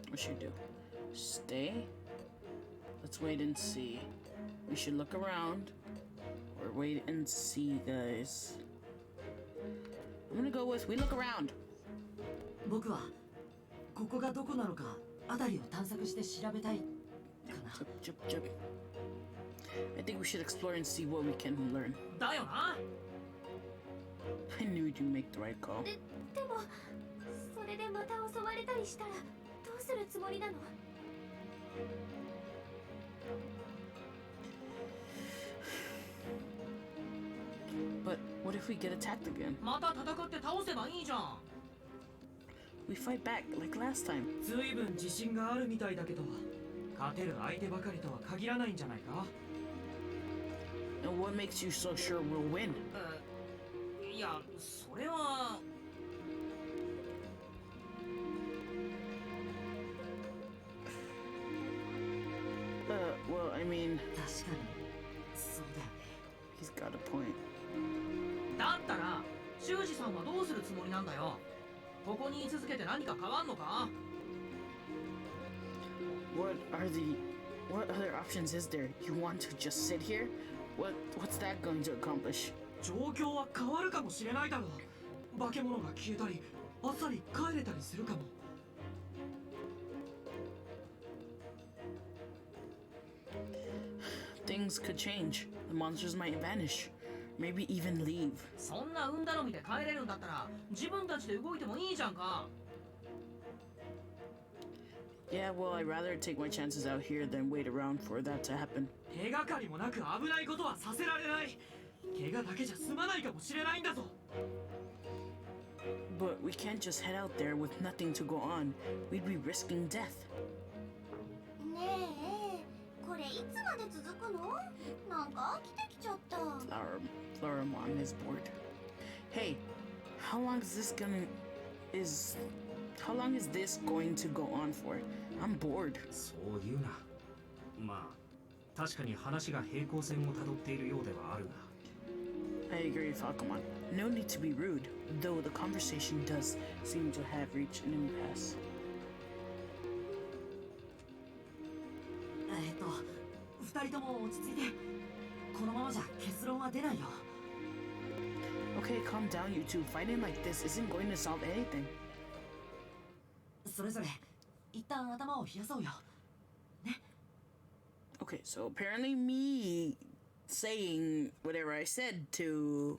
What should we do? Stay? Let's wait and see. We should look around or wait and see, guys. I'm gonna go with we look around. 僕はここがどこなのか辺りを探索して調べたいかな。 Chup, chup, chup. I think we should explore and see what we can learn. だよな。 I knew you'd make the right call. でもそれでまた襲われたりしたらどうするつもりなの？ But what if we get attacked again? また戦って倒せばいいじゃん。 We fight back like last time. ずいぶん自信があるみたいだけど、勝てる相手ばかりとは限らないんじゃないか。 And what makes you so sure we'll win? いや、それは。 Well, I mean, 確かにそうだよね。 he's got a point. だったら、修二さんはどうするつもりなんだよ。ここに居続けて何か変わんのか？ What other options is there? You want to just sit here? What's that going to accomplish? 状況は変わるかもしれないだろう。化け物が消えたり、あっさり帰れたりするかも。 Things could change. The monsters might vanish. Maybe even leave. そんな運頼みで帰れるんだったら、自分たちで動いてもいいじゃんか。 Yeah, well, I'd rather take my chances out here than wait around for that to happen. 手がかりもなく危ないことはさせられない。怪我だけじゃ済まないかもしれないんだぞ。 But we can't just head out there with nothing to go on. We'd be risking death. ねえ、これいつまで続くの？なんか飽きてきちゃった。 Floramon is bored. Hey, how long is this going to go on for? I'm bored. そう言うな。まあ確かに話が平行線をたどっているようではあるが。 I agree, Falcomon. No need to be rude, though the conversation does seem to have reached an impasse. 二人とも落ち着いて。このままじゃ結論は出ないよ。 Okay, calm down, you two. Fighting like this isn't going to solve anything. それぞれ一旦頭を冷やそうよ。 Okay, so apparently me saying whatever I said to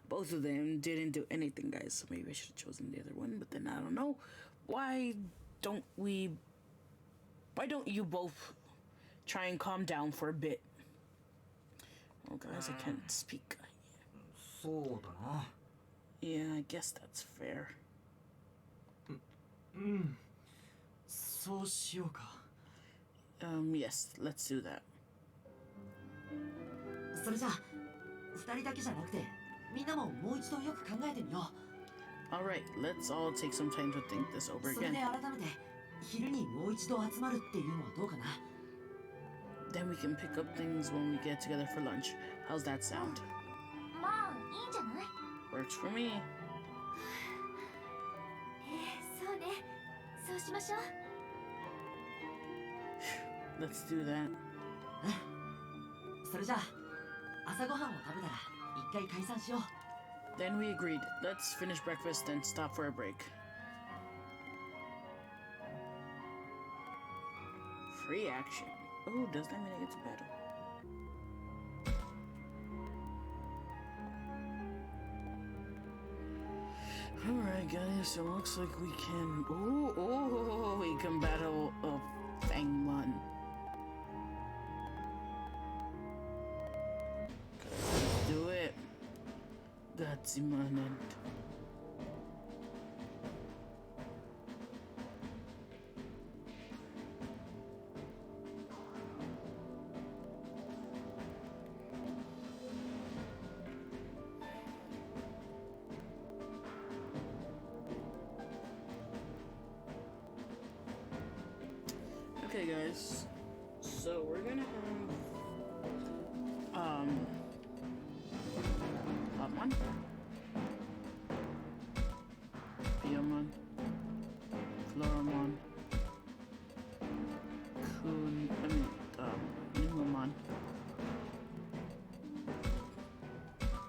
both of them didn't do anything, guys. So maybe I should have chosen the other one, but then I don't know. Why don't you both try and calm down for a bit? Oh, guys, I can't speak. そうだな。 Yeah, I guess that's fair. うん。そうしようか。Yes, let's do that. それじゃあ二人だけじゃなくてみんなももう一度よく考えてみよう。 Alright, let's all take some time to think this over それ again. で改めて昼にもう一度集まるっていうのはどうかな。 Then we can pick up things when we get together for lunch. How's that sound? まあいいんじゃない？ Works for me. そうね。そうしましょう。 Let's do that. それじゃあ朝ごはんを食べたら一回解散しよう。 Then we agreed. Let's finish breakfast and stop for a break. Free action. Oh, does that mean I get to battle? Alright, guys, so it looks like we can. Oh, we can battle a Fangmon. Let's do it. Digimon and Okay, guys. So we're gonna have Batman, Beamon, Floramon, Numamon,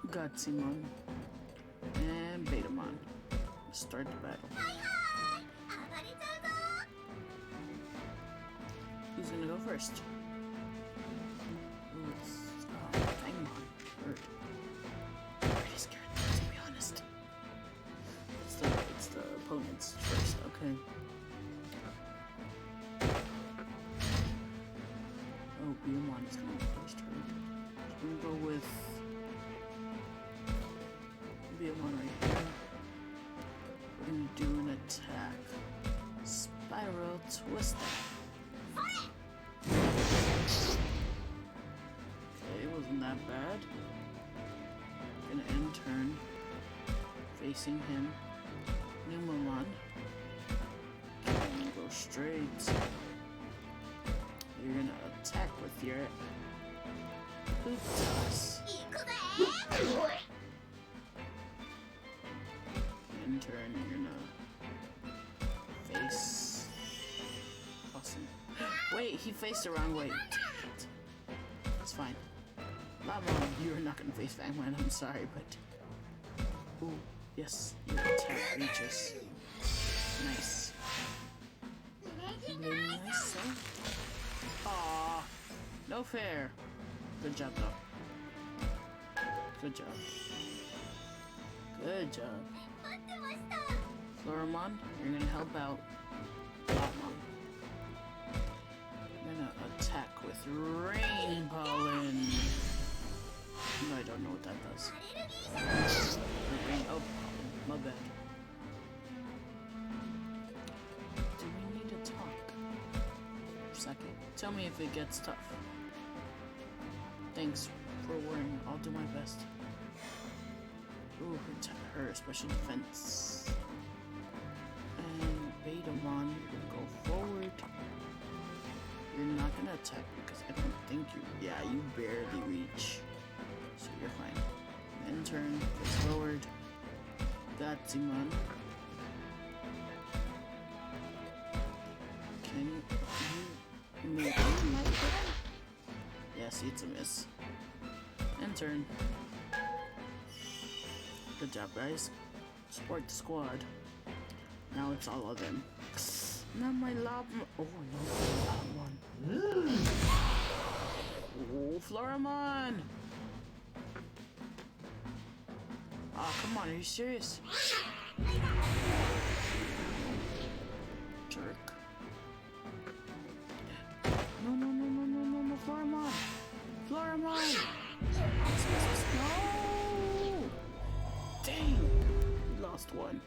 Gotsimon, and Betamon. Start the battle. Who's gonna go first? Ooh, it's Fangmon. Pretty scared, to be honest. It's the opponents first. Okay. Oh, Beamon is gonna go first. Hurt. So we're gonna go with Beamon right here. We're gonna do an attack. Spiral Twister. Okay, wasn't that bad. Gonna end turn. Facing him. Numamon. Gonna go straight. You're gonna attack with your poop toss. End turn, you're gonna face. Awesome. Wait, he faced the wrong way. Damn it. It's fine. Lamon, you're not gonna face Fangman, I'm sorry, but. Ooh, yes, your attack reaches. Nice. Very nice, huh? Aww, no fair. Good job, though. Good job. Good job. Floramon, you're gonna help out Batman. I'm gonna attack with Rain Pollen. No, I don't know what that does. Rain, oh, my bad. Do we need to talk? For a second. Tell me if it gets tough. Thanks for worrying. I'll do my best. Ooh, her special defense. And Betamon, you're gonna go forward. You're not gonna attack because I don't think you. Yeah, you barely reach. So you're fine. End turn, goes forward. Gotsimon. Can you maybe might hit him? Yeah, see, it's a miss. End turn. Good job, guys. Support the squad. Now it's all of them. Not my lob. Oh no, that one. Oh, Floramon! Oh, come on, are you serious? Jerk. No, Floramon! Floramon! No! Dang! We lost one.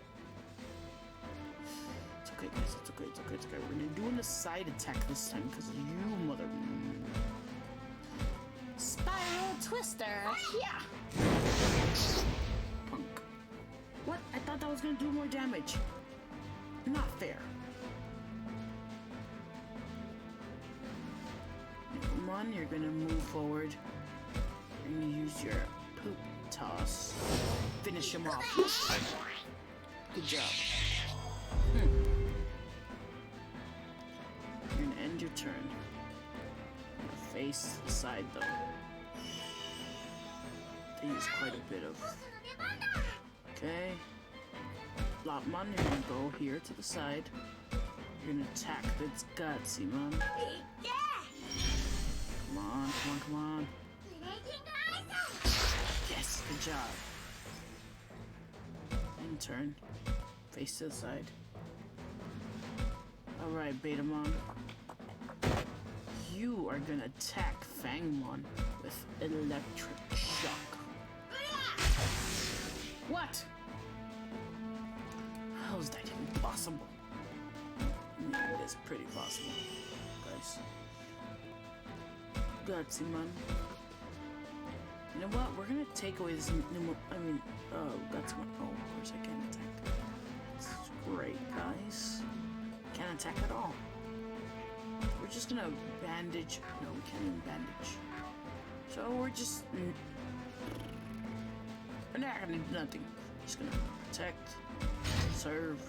It's okay, guys. It's okay. We're gonna do a side attack this time because you mother. Spiral Twister! Yeah! Punk. What? I thought that was gonna do more damage. Not fair. Come on, you're gonna move forward. You're gonna use your poop toss. Finish him off. Good job. You're gonna end your turn. I'm gonna face the side though. They use quite a bit of. Okay. Lopmon, you're gonna go here to the side. You're gonna attack its Gotsimon. Come on. Yes, good job. In turn. Face to the side. Alright, Betamon. You are gonna attack Fangmon with electric shock. What? How is that even possible? It is pretty possible, guys. Gotsimon. You know what? We're gonna take away this Gotsimon. Oh, of course I can't attack. That's great, guys. Can't attack at all. We're just gonna bandage. No, we can't even bandage. So we're just. We're not gonna do nothing. Just gonna protect, serve.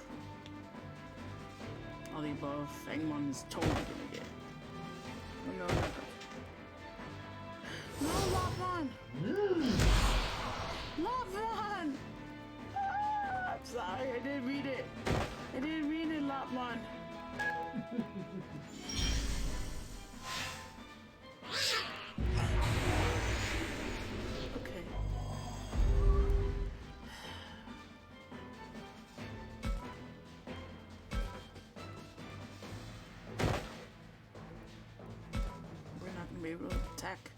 All the above. Fangmon is totally gonna get. Oh no, no, no. No, Lopmon! Lopmon! Ah, I'm sorry, I didn't mean it. I didn't mean it, Lopmon. Okay. We're not gonna be able to attack.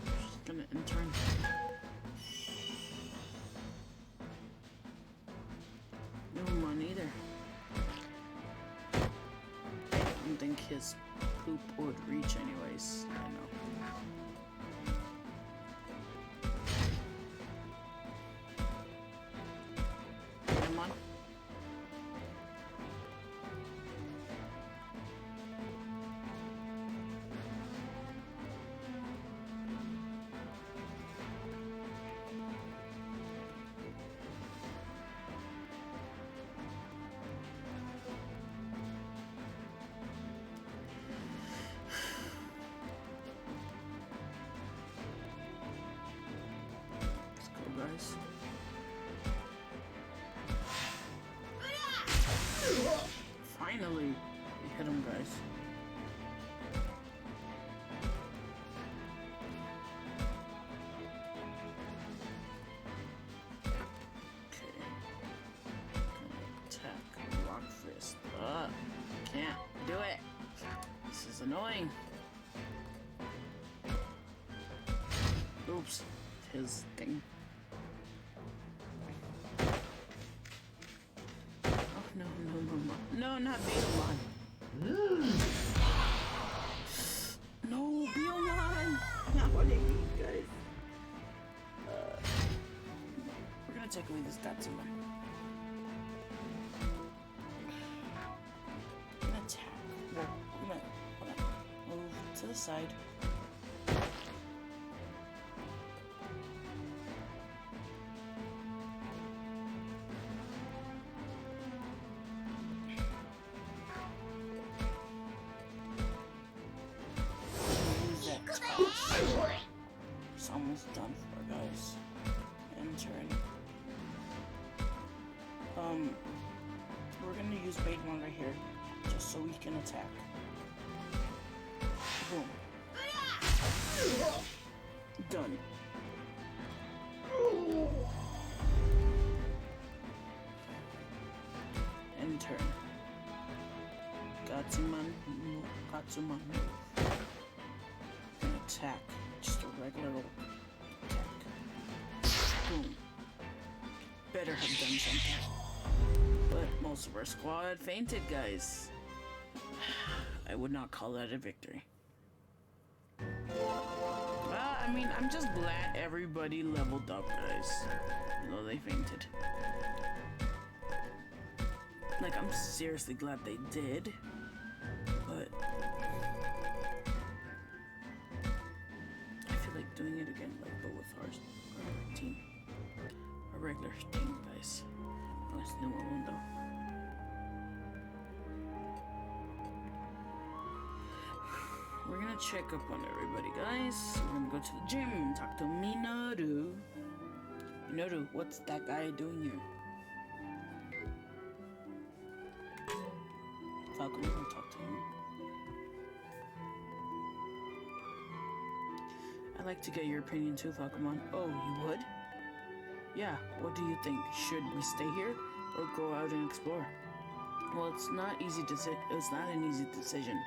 Just gonna intern. No one either. I don't think his poop would reach anyways. I know. Come on. Let's go, guys. Finally, we hit him, guys. Okay. Gonna attack Rock Fist. Can't do it. This is annoying. Oops. His thing. Oh, no, no, no, no. No, not Beelmon. No, Beelmon! Not what I need, guys. We're gonna take away this Datsuma. We're gonna attack. Well, we're gonna move to the side. It's almost done for, guys. And turn. We're gonna use Baitmon right here, just so we can attack. Boom. Done. And turn. Gatsumon. Attack. Just a regular old attack. Boom. Better have done something. But most of our squad fainted, guys. I would not call that a victory. I mean, I'm just glad everybody leveled up, guys. Though they fainted. Like, I'm seriously glad they did. But I feel like doing it again, like, but with our team. Our regular team, guys. Oh, it's no mundo. We're gonna check up on everybody, guys. We're gonna go to the gym and talk to Minoru. Minoru, what's that guy doing here? Falcon, we'll talk to him. I'd like to get your opinion too, Falcomon. Oh, you would? Yeah, what do you think? Should we stay here or go out and explore? Well, it's not an easy decision,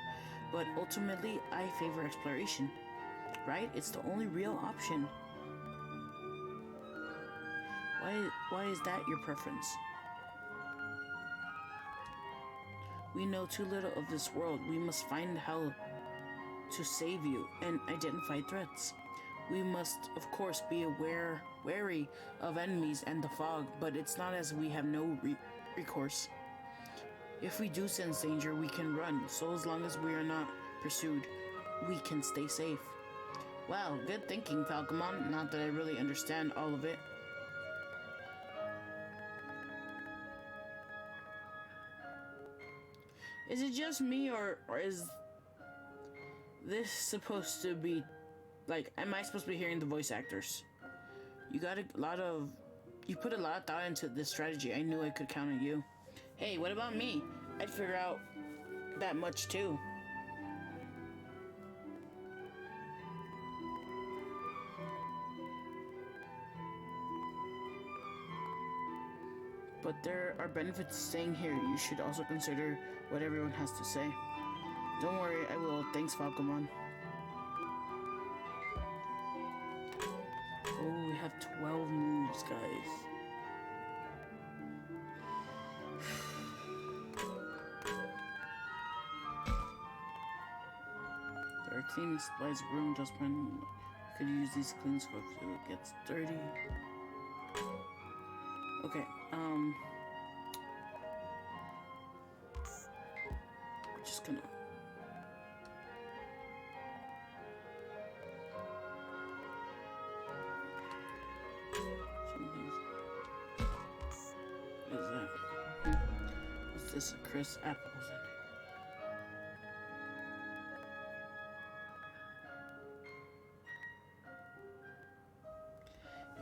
but ultimately I favor exploration. Right? It's the only real option. Why is that your preference? We know too little of this world. We must find how to save you and identify threats. We must, of course, be wary of enemies and the fog, but it's not as we have no recourse. If we do sense danger, we can run. So as long as we are not pursued, we can stay safe. Wow, good thinking, Falcomon. Not that I really understand all of it. Is it just me, or is this supposed to be, like, am I supposed to be hearing the voice actors? You put a lot of thought into this strategy. I knew I could count on you. Hey, what about me? I'd figure out that much too. But there are benefits to staying here. You should also consider what everyone has to say. Don't worry, I will. Thanks, Falcomon. Oh, we have 12 moves, guys. There are cleaning supplies, room, dustpan. I could use these clean scrubs so it gets dirty. Okay, we're just gonna... What is that? What's this? A crisp apples in it.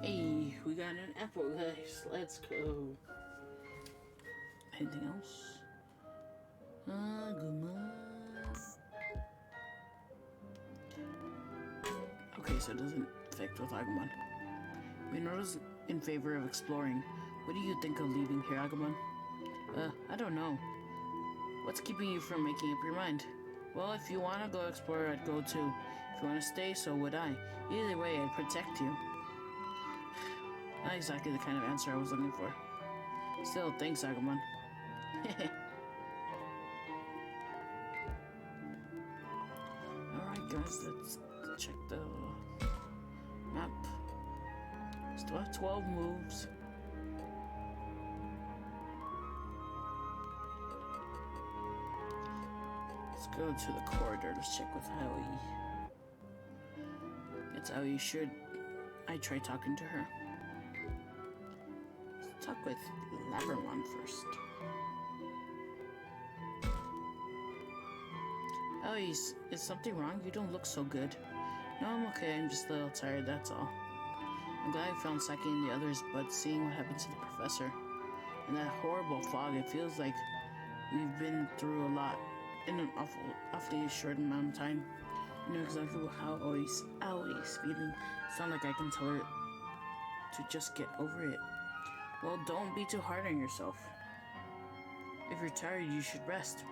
Hey, we got an apple, guys. Let's go. Anything else? Okay, so it doesn't affect with Agumon. Minoru's in favor of exploring. What do you think of leaving here, Agumon? I don't know. What's keeping you from making up your mind? Well, if you want to go explore, I'd go too. If you want to stay, so would I. Either way, I'd protect you. Not exactly the kind of answer I was looking for. Still, thanks, Agumon. Alright, guys, let's check the map. Still have 12 moves. Let's go to the corridor to check with Aoi. It's Aoi. Should I try talking to her? Let's talk with Labramon first. Aoi, is something wrong? You don't look so good. No, I'm okay. I'm just a little tired, that's all. I'm glad I found Saki and the others, but seeing what happened to the professor and that horrible fog, it feels like we've been through a lot in an awfully short amount of time. You know exactly how Aoi's feeling. It's not like I can tell her to just get over it. Well, don't be too hard on yourself. If you're tired, you should rest.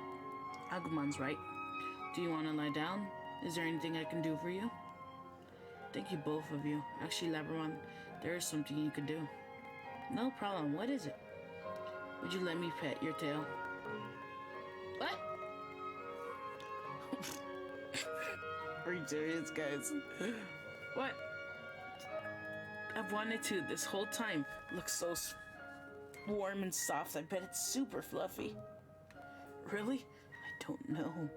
Agumon's right. Do you want to lie down? Is there anything I can do for you? Thank you, both of you. Actually, Labramon, there is something you could do. No problem. What is it? Would you let me pet your tail? What? Are you serious, guys? What? I've wanted to this whole time. It looks so warm and soft. I bet it's super fluffy. Really? I don't know.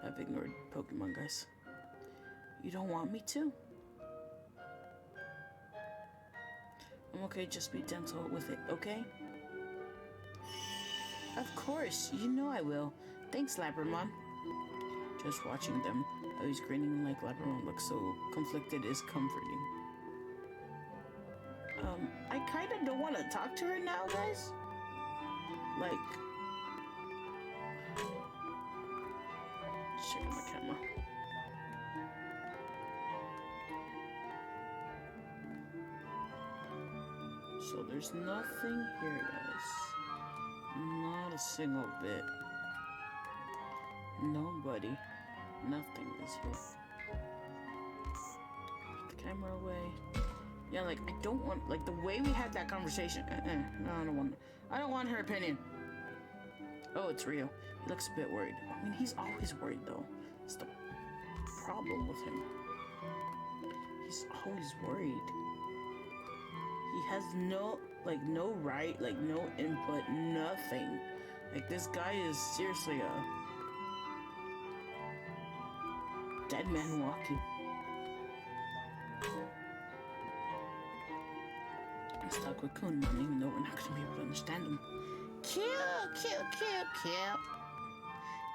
I've ignored Pokemon, guys. You don't want me to? I'm okay, just be gentle with it, okay? Of course, you know I will. Thanks, Labramon. Just watching them, I was grinning like Labramon looks so conflicted is comforting. I kinda don't want to talk to her now, guys. Like... Checking my camera. So there's nothing here, guys. Not a single bit. Nobody. Nothing is here. Put the camera away. Yeah, like, I don't want, like, the way we had that conversation. No, I don't want her opinion. Oh, it's Rio. He looks a bit worried. I mean, he's always worried, though. That's the problem with him. He's always worried. He has no right, like, no input, nothing. Like, this guy is seriously a dead man walking. I'm stuck with Kunman, even though we're not gonna be able to understand him. Cute.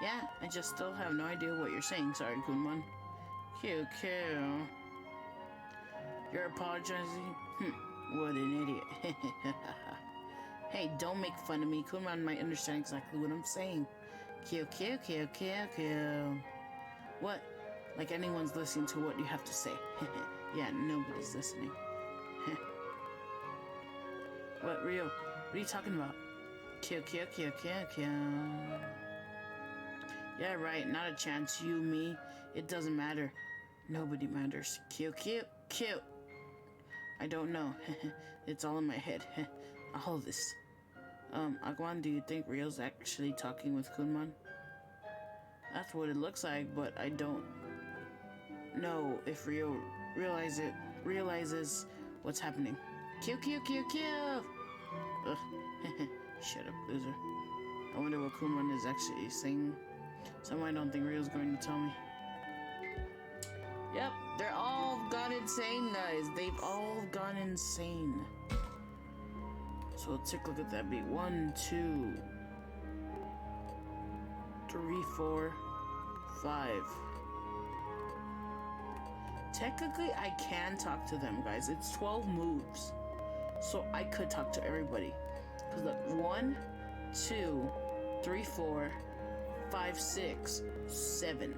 Yeah, I just still have no idea what you're saying. Sorry, Kunman. Cute. You're apologizing? What an idiot. Hey, don't make fun of me. Kunman might understand exactly what I'm saying. Cute. What? Like anyone's listening to what you have to say. Yeah, nobody's listening. What, Rio? What are you talking about? Cute. Yeah, right. Not a chance. You, me. It doesn't matter. Nobody matters. Cute. I don't know. It's all in my head. All this. Agwan, do you think Rio's actually talking with Kunman? That's what it looks like, but I don't know if Rio realizes what's happening. Cute. Ugh. Shut up, loser. I wonder what Kunman is actually saying. Someone I don't think Rio's going to tell me. Yep, they're all gone insane, guys. They've all gone insane. So let's take a look at that beat. 1, 2, 3, 4, 5. Technically, I can talk to them, guys. It's 12 moves. So I could talk to everybody. Because look, 1, 2, 3, 4, 5, 6, 7.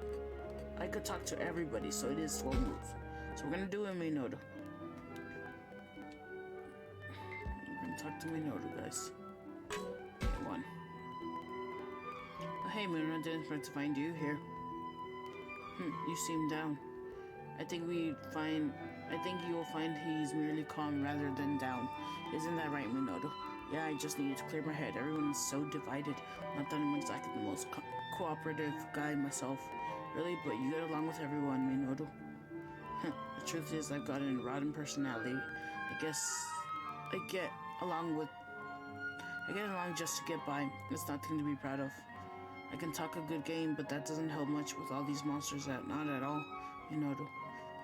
I could talk to everybody, so it is 12 moves. So we're gonna do a Minoru. We're gonna talk to Minoru, guys. Okay, 1. Oh, hey Minoru, I didn't expect to find you here. You seem down. I think you will find he's merely calm rather than down. Isn't that right, Minoru? Yeah, I just needed to clear my head. Everyone is so divided. Not that I'm exactly the most cooperative guy myself. Really, but you get along with everyone, Minoru. The truth is, I've got a rotten personality. I guess I get along just to get by. It's nothing to be proud of. I can talk a good game, but that doesn't help much with all these monsters out. Not at all, Minoru.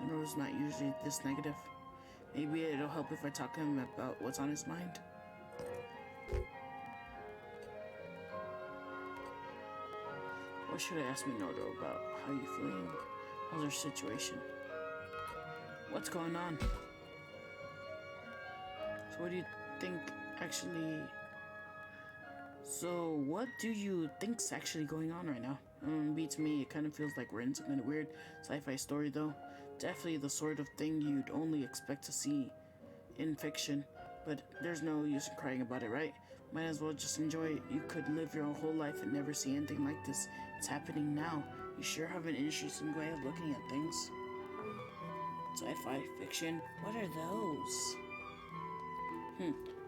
Minoru's not usually this negative. Maybe it'll help if I talk to him about what's on his mind. What should I ask Minoru about? How are you feeling? How's your situation? What's going on? So what do you think actually... So what do you think's actually going on right now? Beats me. It kind of feels like we're in some kind of weird sci-fi story though. Definitely the sort of thing you'd only expect to see in fiction. But there's no use in crying about it, right? Might as well just enjoy it. You could live your whole life and never see anything like this. It's happening now. You sure have an interesting way of looking at things. Sci-fi fiction. What are those?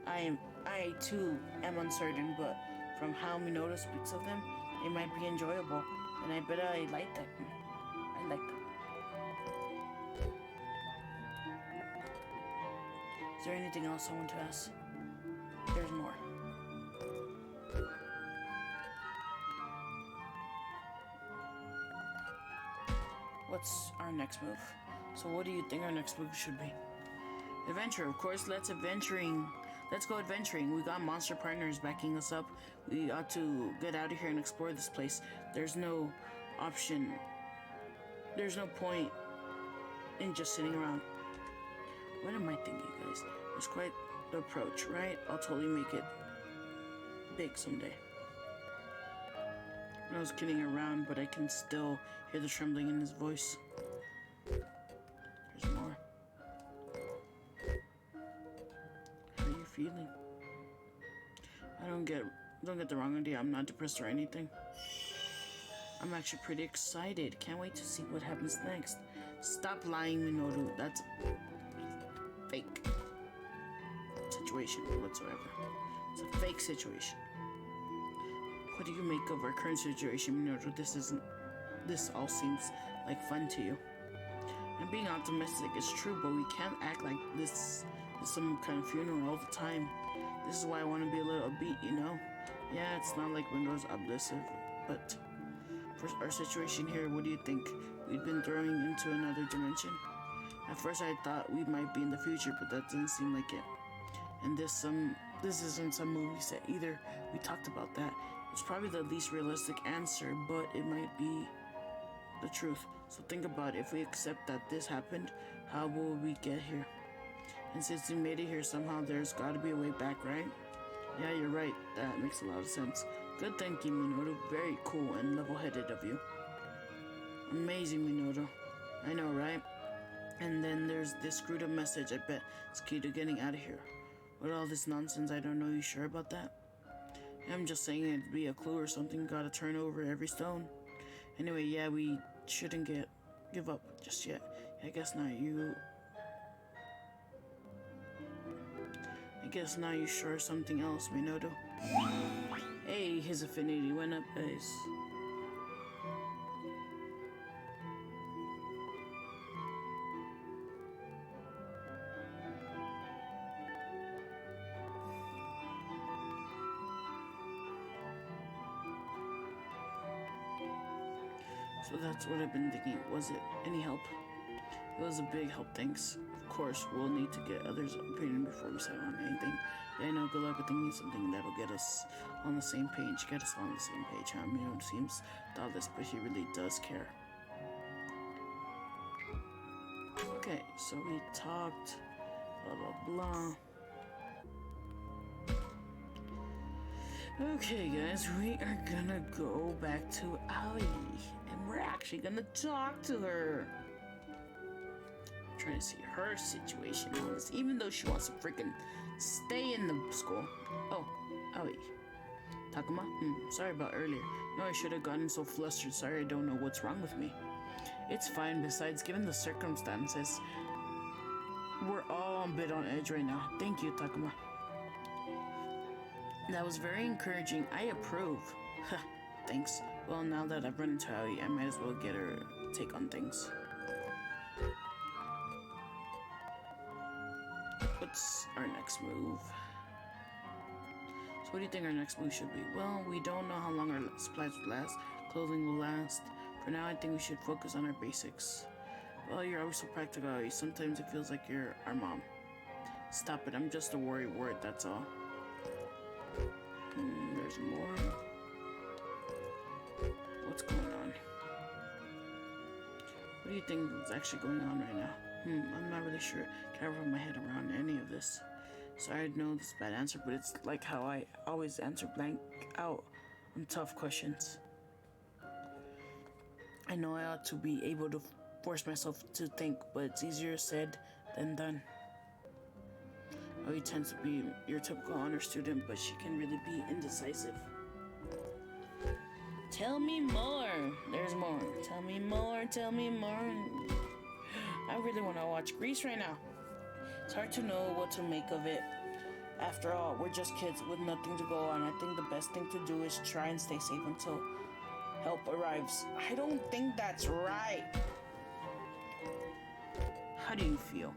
I too am uncertain, but from how Minoru speaks of them, they might be enjoyable, and I bet I like them. I like them. Is there anything else I want to ask? There's more. What's our next move? So what do you think our next move should be? Adventure, of course. Let's go adventuring. We got monster partners backing us up. We ought to get out of here and explore this place. There's no option. There's no point in just sitting around. What am I thinking, guys? It's quite the approach, right? I'll totally make it big someday. I was kidding around, but I can still hear the trembling in his voice. There's more. How are you feeling? Don't get the wrong idea. I'm not depressed or anything. I'm actually pretty excited. Can't wait to see what happens next. Stop lying, Minoru. That's fake situation whatsoever. It's a fake situation. What do you make of our current situation, Minoru? This all seems like fun to you. I'm being optimistic, it's true, but we can't act like this is some kind of funeral all the time. This is why I want to be a little upbeat, you know? Yeah, it's not like Windows abusive, but for our situation here, what do you think? We've been thrown into another dimension. At first I thought we might be in the future, but that doesn't seem like it. And this isn't some movie set either. We talked about that. It's probably the least realistic answer, but it might be the truth. So think about it. If we accept that this happened, how will we get here? And since we made it here somehow, there's got to be a way back, right? Yeah, you're right. That makes a lot of sense. Good thinking, Minoru. Very cool and level-headed of you. Amazing, Minoru. I know, right? And then there's this screwed up message. I bet it's key to getting out of here. With all this nonsense, I don't know. You sure about that? I'm just saying it'd be a clue or something. Gotta turn over every stone. Anyway, yeah, we shouldn't give up just yet. I guess not. I guess now you sure something else, Minoru. Hey, his affinity went up, guys. So that's what I've been thinking. Was it any help? It was a big help, thanks. Of course, we'll need to get others' opinion before we settle on anything. Yeah, I know, good luck with thinking something that'll get us on the same page. Get us on the same page, huh? Minoru seems thoughtless, but he really does care. Okay, so we talked, blah, blah, blah. Okay, guys, we are gonna go back to Aoi, and we're actually gonna talk to her. I'm trying to see her situation on this, even though she wants to freaking stay in the school. Oh, Aoi. Takuma? Sorry about earlier. No, I should have gotten so flustered. Sorry, I don't know what's wrong with me. It's fine. Besides, given the circumstances, we're all a bit on edge right now. Thank you, Takuma. That was very encouraging. I approve. Thanks. Well, now that I've run into Aoi, I might as well get her take on things. What's our next move? So what do you think our next move should be? Well, we don't know how long our supplies will last. Clothing will last. For now, I think we should focus on our basics. Well, you're always so practical, Aoi. Sometimes it feels like you're our mom. Stop it. I'm just a worried word, that's all. There's more. What's going on? What do you think is actually going on right now? I'm not really sure. Can't wrap my head around any of this. Sorry, I know this is a bad answer, but it's like how I always answer blank out on tough questions. I know I ought to be able to force myself to think, but it's easier said than done. Aoi tends to be your typical honor student, but she can really be indecisive. Tell me more. There's more. Tell me more. Tell me more. I really want to watch Grease right now. It's hard to know what to make of it. After all, we're just kids with nothing to go on. I think the best thing to do is try and stay safe until help arrives. I don't think that's right. How do you feel?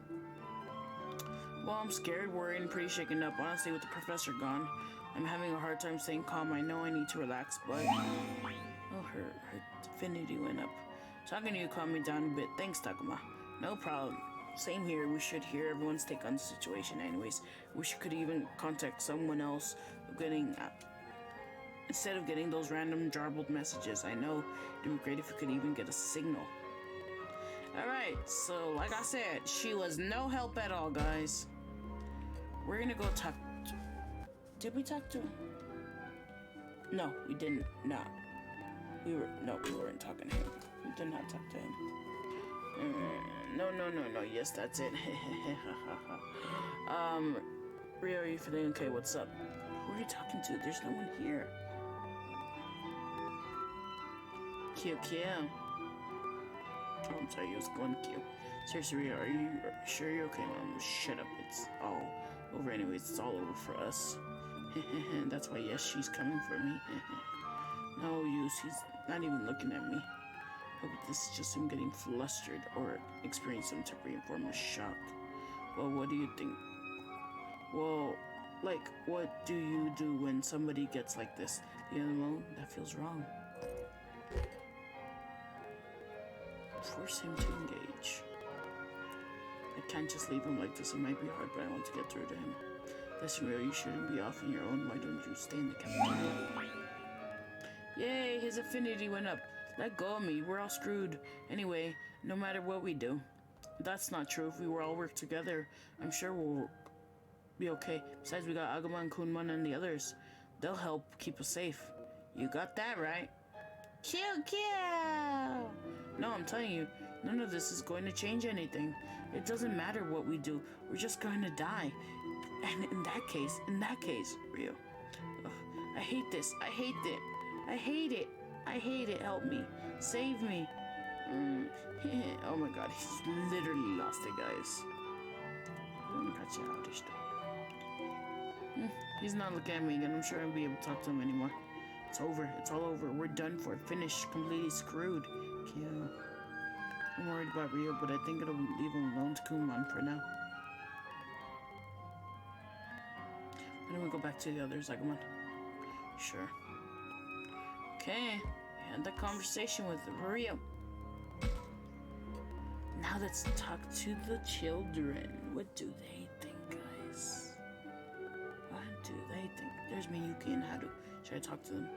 Well, I'm scared, worried, and pretty shaken up. Honestly, with the professor gone, I'm having a hard time staying calm. I know I need to relax, but... Oh, her affinity went up. Talking to you calmed me down a bit. Thanks, Takuma. No problem. Same here. We should hear everyone's take on the situation anyways. Wish you could even contact someone else instead of getting those random garbled messages. I know it'd be great if you could even get a signal. Alright, so like I said, she was no help at all, guys. We're gonna go talk to... Did we talk to him? No, we didn't. No, we weren't talking to him. We did not talk to him. No. Yes, that's it. Rio, are you feeling okay? What's up? Who are you talking to? There's no one here. Kyo. Oh, I'm sorry, I was going Kyo. Seriously, Rio, are you sure you're okay? Shut up. It's all over anyways. It's all over for us. That's why, yes, she's coming for me. No use. He's not even looking at me. Hope this is just him getting flustered or experiencing some temporary form of shock. Well, what do you think? Well, Like, what do you do when somebody gets like this? Leave them alone? That feels wrong. Force him to engage. I can't just leave him like this. It might be hard, but I want to get through to him. Listen, real, you shouldn't be off on your own. Why don't you stay in the cafeteria? Yay, his affinity went up. Let go of me. We're all screwed. Anyway, no matter what we do. That's not true. If we were all work together, I'm sure we'll be okay. Besides, we got Agumon, Kunmon, and the others. They'll help keep us safe. You got that right. Kill, kill! No, I'm telling you, none of this is going to change anything. It doesn't matter what we do. We're just going to die. And in that case, Ryo. Ugh, I hate this. I hate it. I hate it. I hate it. Help me. Save me. Oh my god, he's literally lost it, guys. He's not looking at me again. I'm sure I won't be able to talk to him anymore. It's over. It's all over. We're done for. Finished. Completely screwed. Kill. I'm worried about Ryo, but I think it'll leave him alone to Kumon for now. Why don't we go back to the others, Agumon? Sure. Okay. Had the conversation with Ryo. Now let's talk to the children. What do they think, guys? What do they think? There's Miyuki and Haru. Should I talk to them?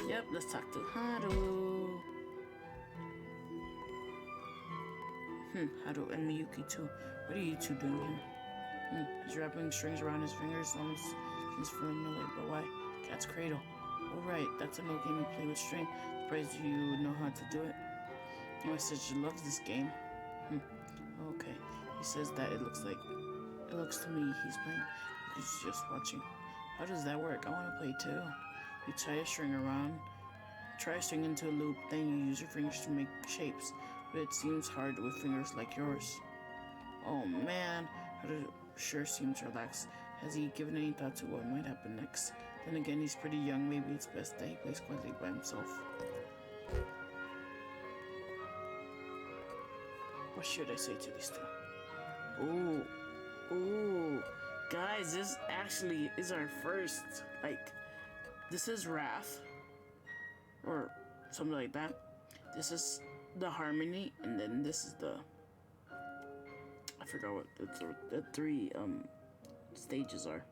Yep, let's talk to Haru. Haru and Miyuki too. What are you two doing here? He's wrapping strings around his fingers. Almost seems familiar, but why? Cat's cradle. Oh right, that's an old game you play with string. Surprised you know how to do it. Oh, I said she loves this game. Okay. He says that it looks to me he's playing. He's just watching. How does that work? I want to play too. You tie a string into a loop, then you use your fingers to make shapes. But it seems hard with fingers like yours. Oh man, Haru sure seems relaxed. Has he given any thought to what might happen next? Then again, he's pretty young. Maybe it's best that he plays quietly by himself. What should I say to these two? Ooh, guys, this actually is our first, this is Wrath, or something like that. This is the harmony, and then this is the, I forgot what the three stages are.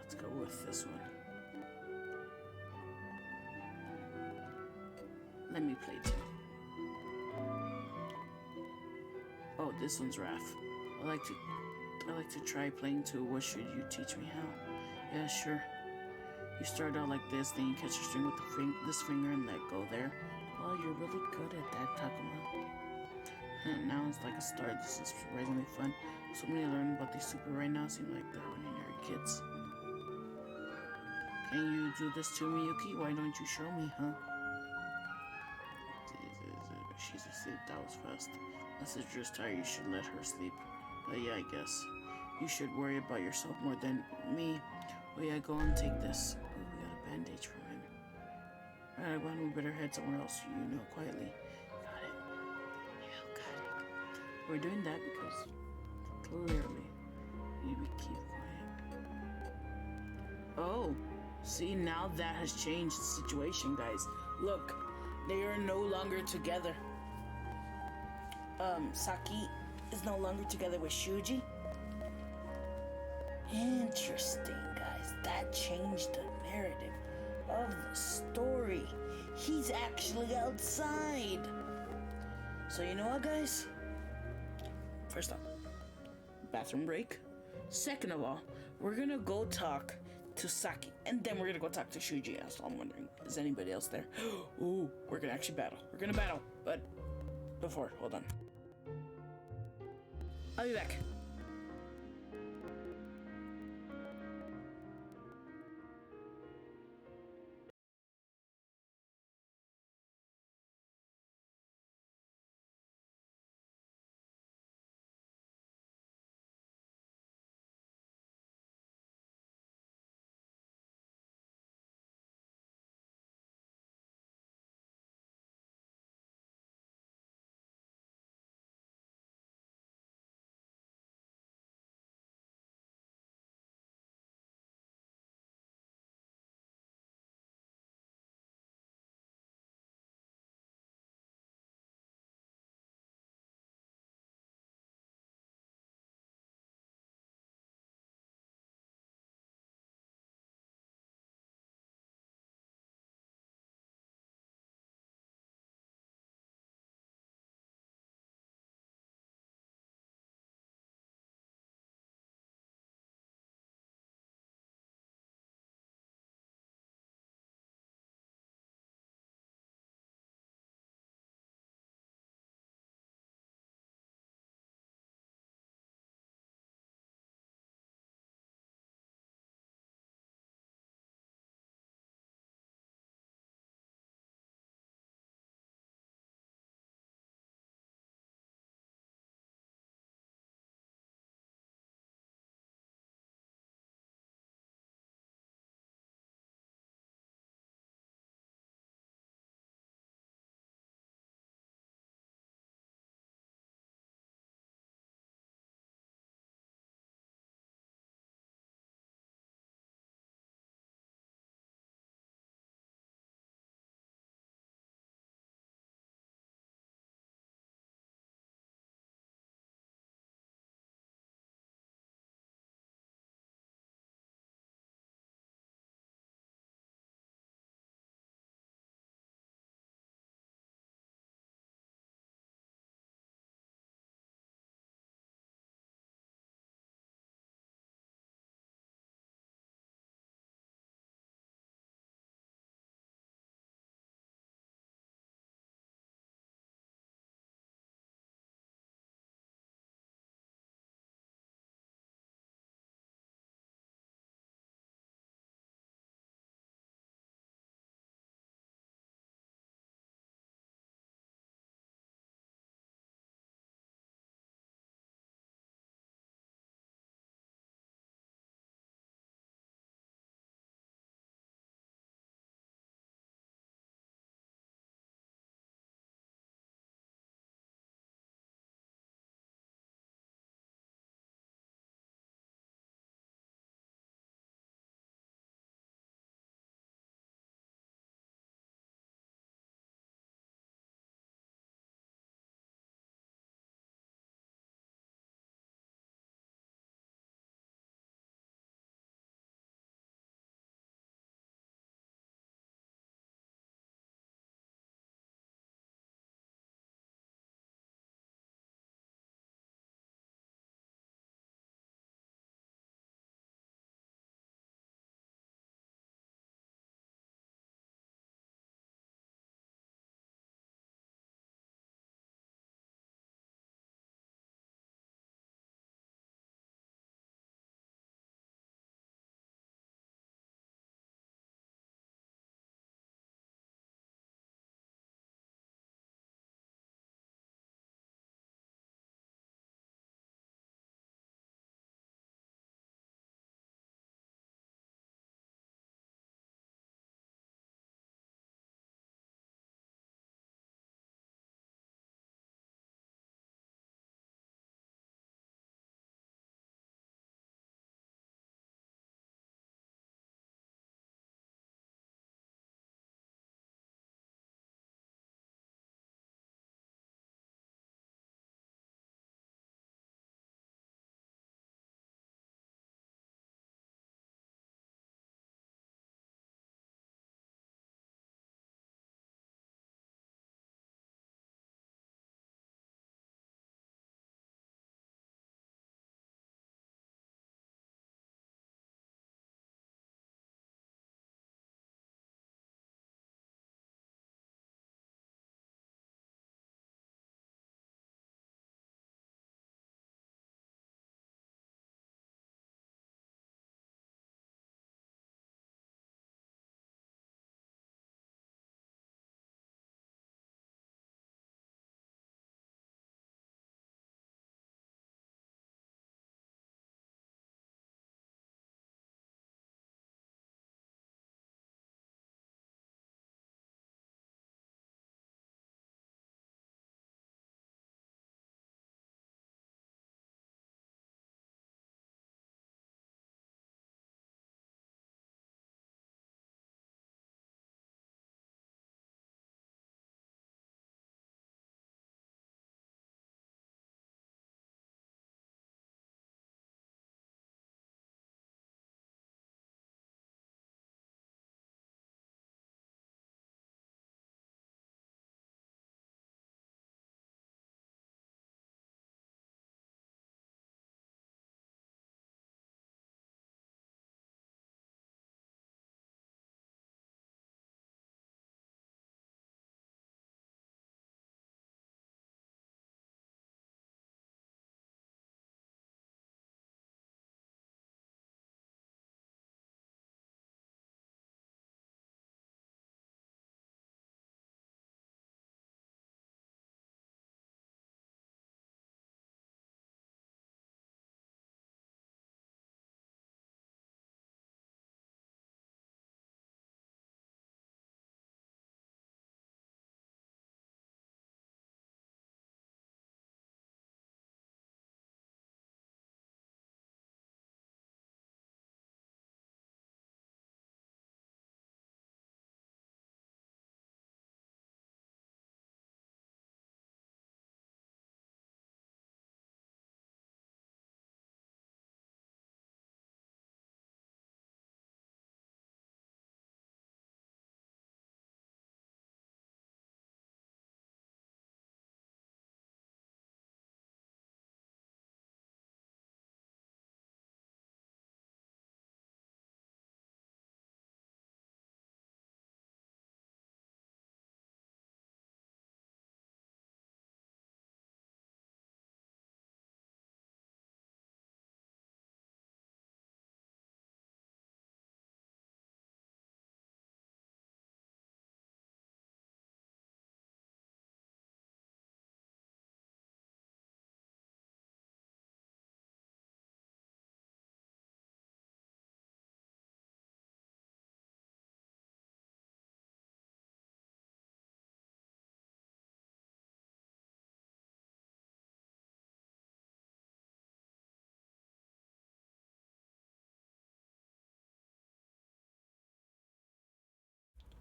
Let's go with this one. Let me play too. Oh, this one's Wrath. I like to try playing too. What should you teach me how? Yeah, sure. You start out like this, then you catch a string with this finger and let go there. Well, you're really good at that, Takuma. Now it's like a start. This is surprisingly fun. So many learning about these super right now seem like they're ordinary kids. Can you do this too, Miyuki? Why don't you show me, huh? She's asleep. That was fast. Unless you're just tired, you should let her sleep. But yeah, I guess. You should worry about yourself more than me. Oh yeah, go and take this. Oh, we got a bandage for him. Alright, well, we better head somewhere else, quietly. Got it. You got it. We're doing that because, clearly, we keep quiet. Oh, see, now that has changed the situation, guys. Look, they are no longer together. Saki is no longer together with Shuji. Interesting, guys. That changed the narrative of the story. He's actually outside. So you know what, guys? First off, bathroom break. Second of all, we're gonna go talk to Saki, and then we're gonna go talk to Shuji. That's all I'm wondering. Is anybody else there? Ooh, we're gonna actually battle. We're gonna battle, but before, hold on. I'll be back.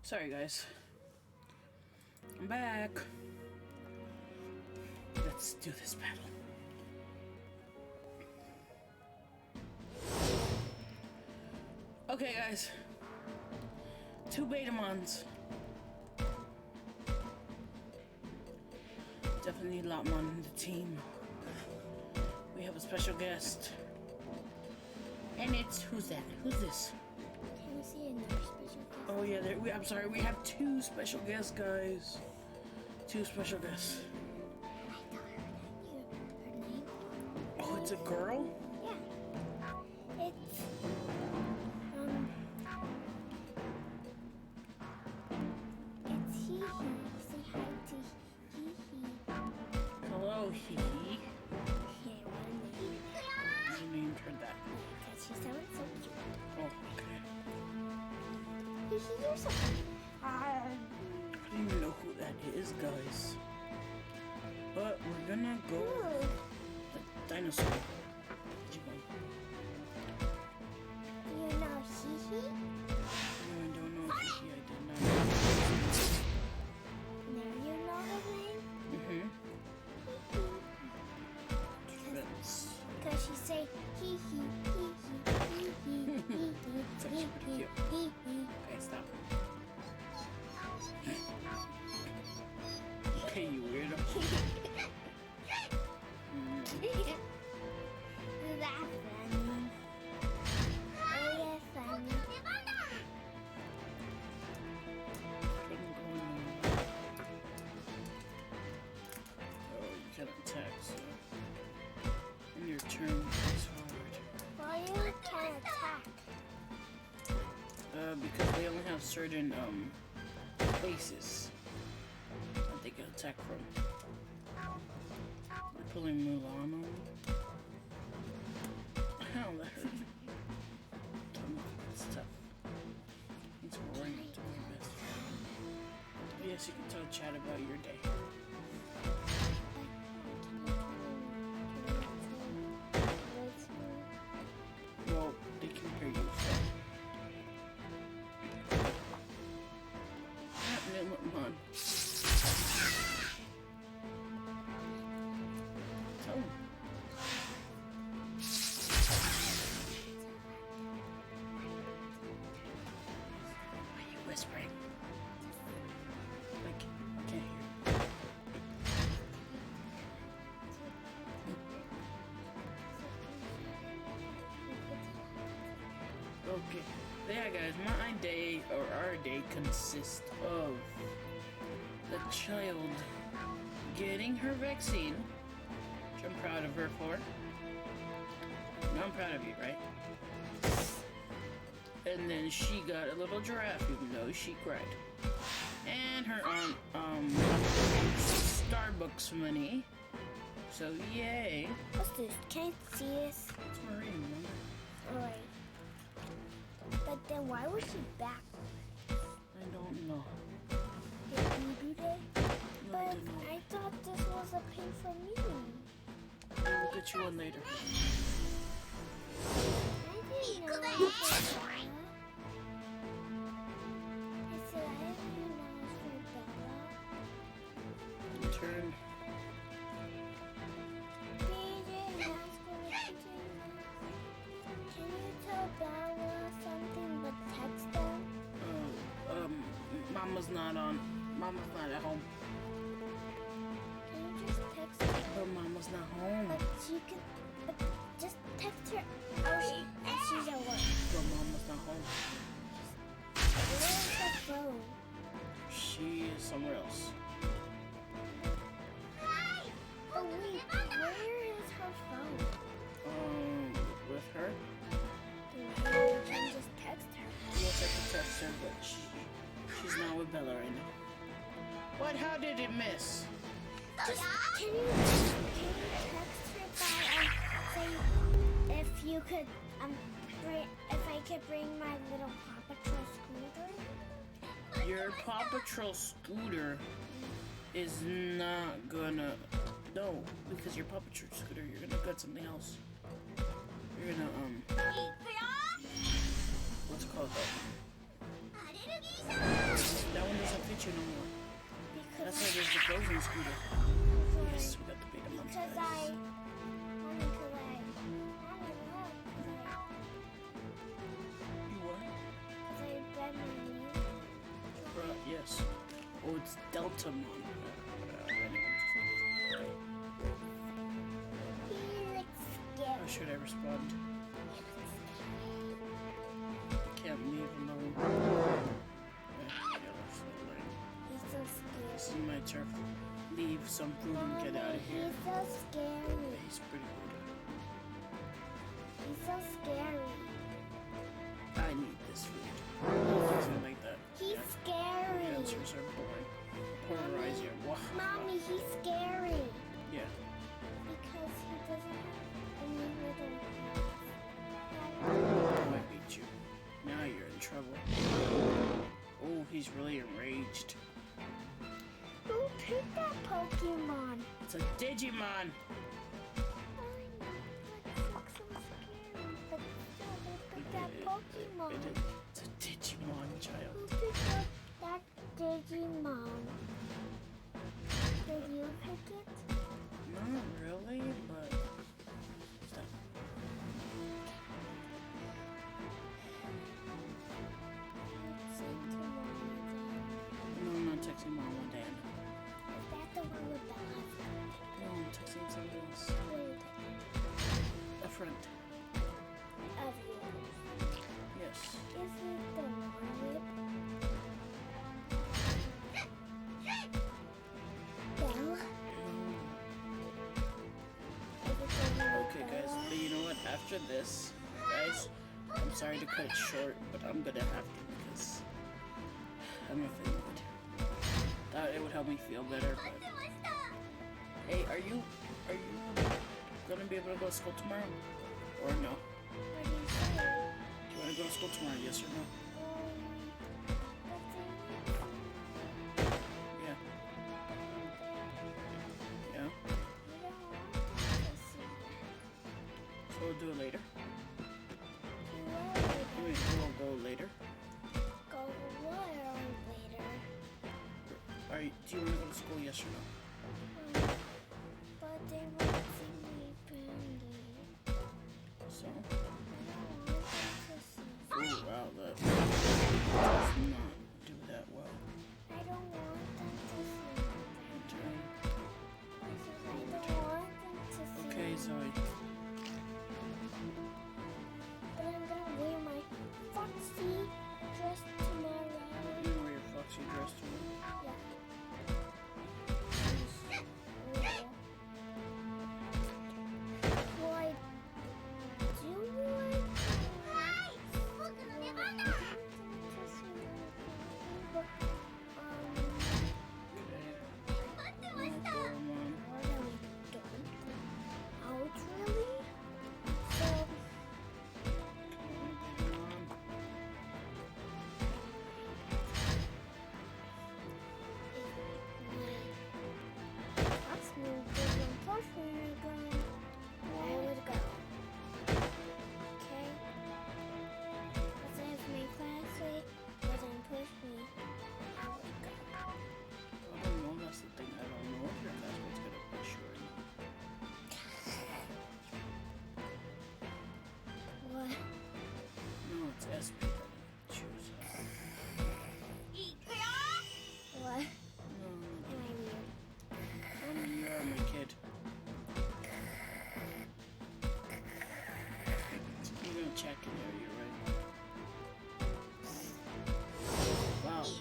Sorry, guys. I'm back. Let's do this battle. Okay, guys. 2 Betamons. Definitely need Lotmon in the team. We have a special guest. And it's... Who's that? Who's this? Can we see another special guest? Oh, yeah. I'm sorry. We have 2 special guests, guys. 2 special guests. I thought her name. Oh, it's a girl? Yeah. It's it's Hee Hee. Say hi to Hee Hee. Hello, Hee Hee. Yeah, what a name. You named her that. Because she sounds so cute. Oh, okay. Hee Hee, you're so I don't even know who that is, guys. But we're gonna go Ooh. the dinosaur. Digimon. Do you know Hee Hee? No, I don't know Hee Hee. I did not know. Now you know her name? Mm-hmm. Hee Hee. That's Because she say hee hee hee hee hee hee hee It's hee actually pretty hee cute. hee hee. okay, stop. Okay, you weirdo. That's funny. Oh yeah, funny. Couldn't go on. Oh, you can attack, so. In your turn, it's hard. Why you can't attack? Because they only have certain, places that they can attack from. You're pulling Mulan on me. Ow, that hurt. It's tough. It's boring to my best friend. Yes, you can tell chat about your day. Well, they can hear you, so. Come on. Tell him. Why are you whispering? Like, I can't hear you. Okay. Yeah, guys, my day, or our day, consists of the child getting her vaccine, which I'm proud of her for. I'm proud of you, right? And then she got a little giraffe, even though she cried. And her Starbucks money. So yay. What's this? Can I see this? That's Marie, remember? Alright. But then why was she back? I don't know. Did you do that? No, I But didn't know. I thought this was a pin for me. We'll get you one later. I didn't know it was for Bella. I said I didn't know it was for Bella. Your turn. BJ, that's going to Can you tell Bella something but text them? Mama's not at home. Can you just text her? But Mama's not home. But she can, but just text her. Oh, she's at work. But Mama's not home. Where's her phone? She is somewhere else. Oh wait, where is her phone? With her? Maybe we can just text her. Yes, I can text her, but she's not with Bella right now. What? How did it miss? Just, can you text her by say if you could if I could bring my little Paw Patrol scooter? Your Paw Patrol scooter is not gonna... No, because your Paw Patrol scooter, you're gonna get something else. You're gonna, what's it called though? That one doesn't fit you no more. That's why there's the frozen scooter. Yes, we got the beta monster. Because I wanted to like, You what? because I read my news. Yes. Oh, it's Deltamon. He looks How scary. should I respond? Can't leave alone. He's so This scary. is my turf. Leave some food and get out of here. He's so scary. He's pretty good. He's so scary. I need this food. Something like that. He's The scary. answers are boring. Polarize your wah. Mommy, he's scary. Yeah. Because he doesn't have any little I might beat you. Now you're in trouble. Oh, he's really enraged. Who picked that Pokemon? It's a Digimon. I know, but it looks so scary. But still, who picked that Pokemon? It's a Digimon, child. Who picked up that Digimon? Did you pick it? Not really, but stop. Send to Mom. No, I'm not texting Mom and Dad. Is that the one with the husband? No, I'm texting somebody else. A friend. Of yours. Yes. Is it the one with Belle? Is it the one with Okay, guys. Bella? But you know what? After this, guys, I'm sorry to cut it short, but I'm gonna have to because I'm not feeling good. Thought it would help me feel better, but hey, are you gonna be able to go to school tomorrow, or no? What do you say? Do you want to go to school tomorrow? Yes or no? Yeah. Yeah. So we'll do it later. I mean, we'll go later. Alright, do you want to go to school? Yes or no? But they won't see me pending. So. I don't want them to see. Oh wow, that does not do that well. I don't want them to see me. Turn. I don't want them to see Okay, me. Zoe. But I'm gonna wear my foxy dress tomorrow. You know where your foxy dress to wear? Yeah. Why do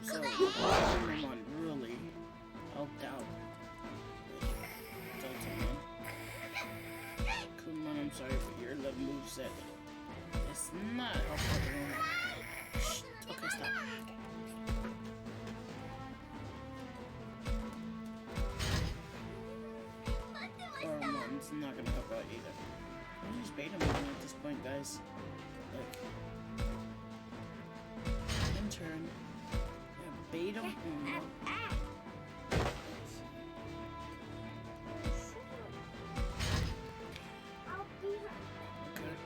Digimon really helped out. Deltamon. Kumon, I'm sorry, but your love moveset is not helpful at the moment. Shh. Okay, stop. Goramon's not gonna help out either. I'll use Betamon at this point, guys. Like, intern. Yeah, Beta. I'll be right Okay.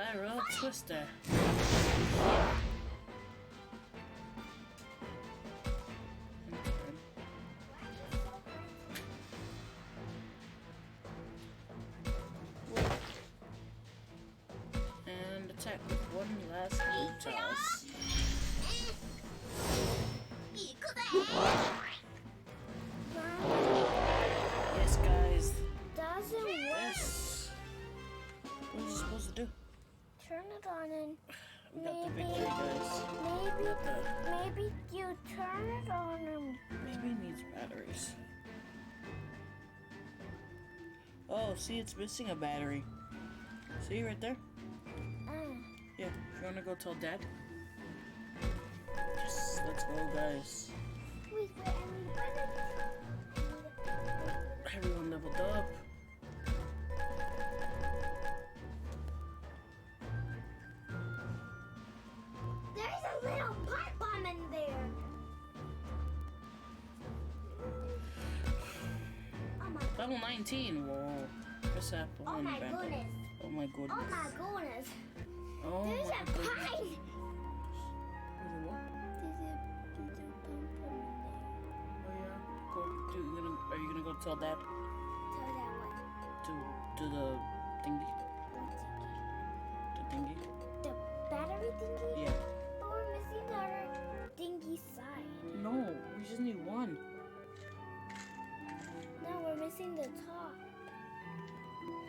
Spiral Twister. And attack with one last blue toss. Yes, guys. Doesn't work. Yes. What is it supposed to do? Turn it on and We got the maybe, victory, guys. maybe you turn it on and Maybe it needs batteries. Oh, see, it's missing a battery. See right there? Yeah, if you wanna go tell Dad. Yes, let's go, guys. wait, Everyone leveled up. there's a little pipe bomb in there. Oh my, Level 19. Whoa. What's that? oh my Bam. goodness. Oh my goodness. Oh my goodness. Oh There's my a goodness. pipe. There's a what? There's a pump in there. Oh yeah. Go. Are you gonna go tell Dad Tell that what? to do the thingy? The thingy? The battery thingy? Yeah. But we're missing the other thingy side. No, we just need one. No, we're missing the top.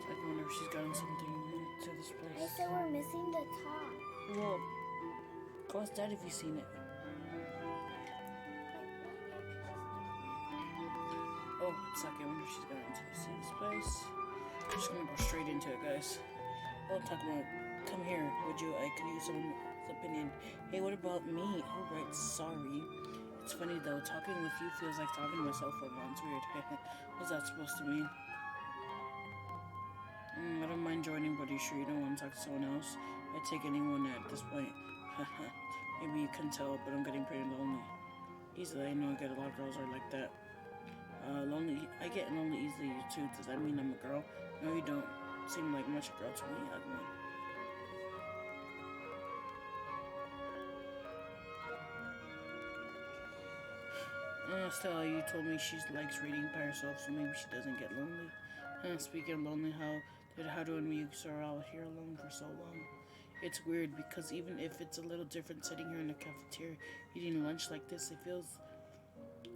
I wonder if she's gotten something to this I place. said we're missing the top. Well, go ask Dad if you've seen it. Oh, it's like I wonder if she's gotten to see this place. I'm just gonna go straight into it, guys. Oh, I'm talking about. Come here, would you? I could use someone's opinion. Hey, what about me? Oh, right, sorry. It's funny though, talking with you feels like talking to myself for a while. It's weird. What's that supposed to mean? I don't mind joining, but are you sure you don't want to talk to someone else? I'd take anyone at this point. Maybe you can tell, but I'm getting pretty lonely. Easily, I know I get a lot of girls are like that. Lonely. I get lonely easily too. Does that mean I'm a girl? No, you don't seem like much a girl to me, ugly. Stella, you told me she likes reading by herself, so maybe she doesn't get lonely. Speaking of lonely, how do we are all here alone for so long? It's weird because even if it's a little different sitting here in the cafeteria eating lunch like this, it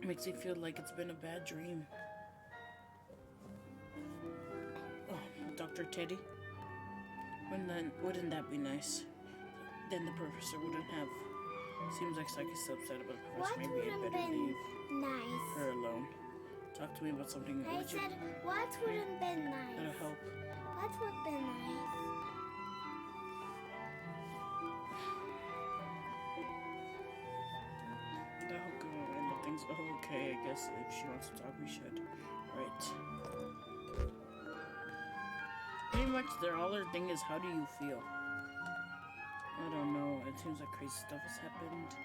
makes me feel like it's been a bad dream. Oh, Dr. Teddy? Wouldn't that be nice? Then the professor wouldn't have. Seems like Saki's upset about the professor. What Maybe would I'd have better been leave nice? her alone. Talk to me about something. I Would you? said, what would have been nice? That'll help. What would have been nice? That'll go and the things. Oh, okay, I guess if she wants to talk, we should. Right. Pretty much, all their thing is, how do you feel? I don't know. It seems like crazy stuff has happened. To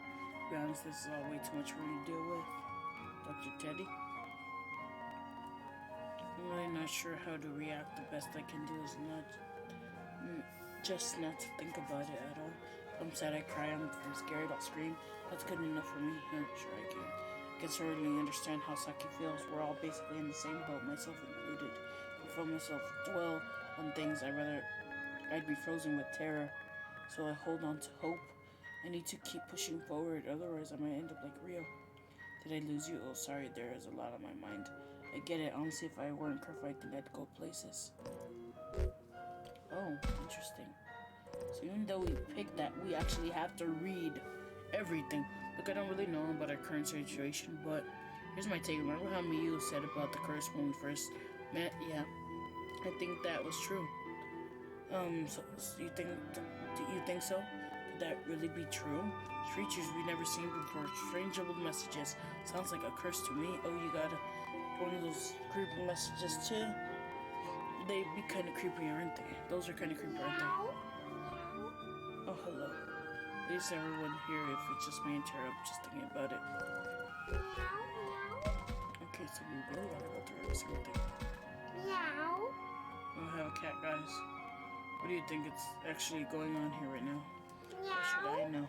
be honest, this is all way too much for me to deal with. Dr. Teddy? I'm really not sure how to react. The best I can do is just not to think about it at all. If I'm sad, I cry. I'm scared, I'll scream. That's good enough for me. Yeah, sure I can. I can certainly understand how Saki feels. We're all basically in the same boat, myself included. If I myself dwell on things, I'd be frozen with terror. So I hold on to hope. I need to keep pushing forward, otherwise I might end up like Rio. Did I lose you? Oh, sorry, there is a lot on my mind. I get it. Honestly, if I weren't Kerf, I think I'd go places. Oh, interesting. So even though we picked that, we actually have to read everything. Look, I don't really know about our current situation, but here's my take. Remember how Miyu said about the curse when we first met? Yeah, I think that was true. So do you think so? Could that really be true? Creatures we've never seen before, strange jumbled messages. Sounds like a curse to me. Oh, you got one of those creepy messages too? They'd be kind of creepy, aren't they? Those are kind of creepy, aren't they? Oh, hello. Please, everyone here, if it's just me and Tara, I'm just thinking about it. Okay, so we really gotta go through every single thing. Meow. I have a cat, guys. What do you think it's actually going on here right now? Or should I know?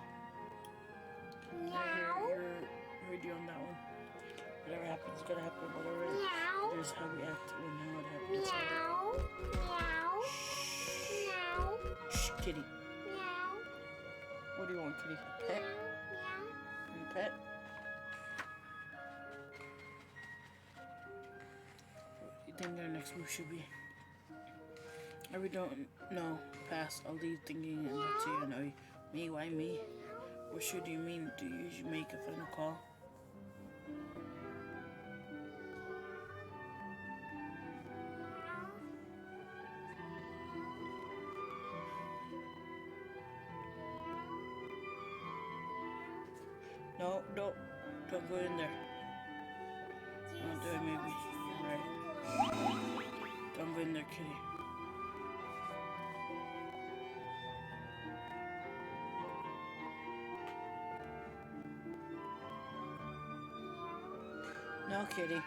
Heard you on that one. Whatever happens is gonna happen. Whatever it is, how we act when how it happens. Shh, kitty. What do you want, kitty? Pet? You pet? What do you think our next move should be? I really don't know. Pass. I'll leave thinking and that's you. No, me? Why me? What should you mean? Do you usually make a final call? No, don't go in there. I'll do it maybe. You're right. Don't go in there, kitty. No, kitty.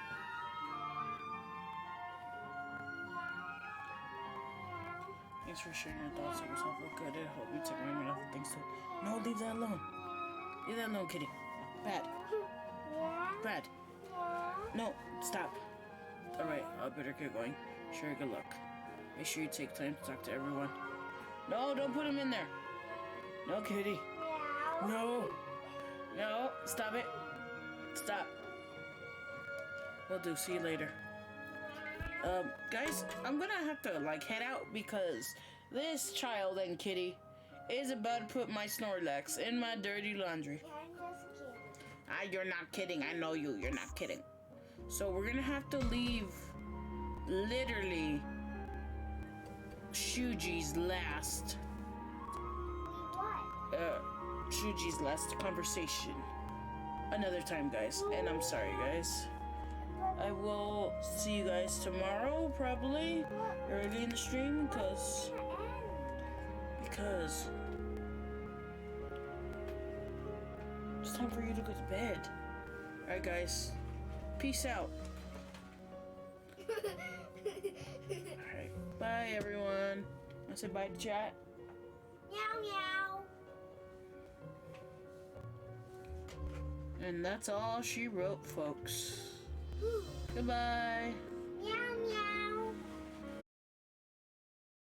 Thanks for sharing your thoughts of yourself. Look good. It helped me to remember other things too. No, leave that alone. Leave that alone, kitty. Bad. No, stop. Alright, I better get going. Sure, good luck. Make sure you take time to talk to everyone. No, don't put him in there. No, kitty. No. No, stop it. Stop. Will do. See you later. Guys, I'm gonna have to, head out because this child and kitty is about to put my Snorlax in my dirty laundry. You're not kidding. I know you. You're not kidding. So we're gonna have to leave literally Shuji's last conversation another time, guys. And I'm sorry, guys. I will see you guys tomorrow, probably early in the stream, because it's time for you to go to bed. Alright, guys. Peace out. Alright. Bye, everyone. I say bye to chat. Meow meow. And that's all she wrote, folks. Goodbye. Meow meow.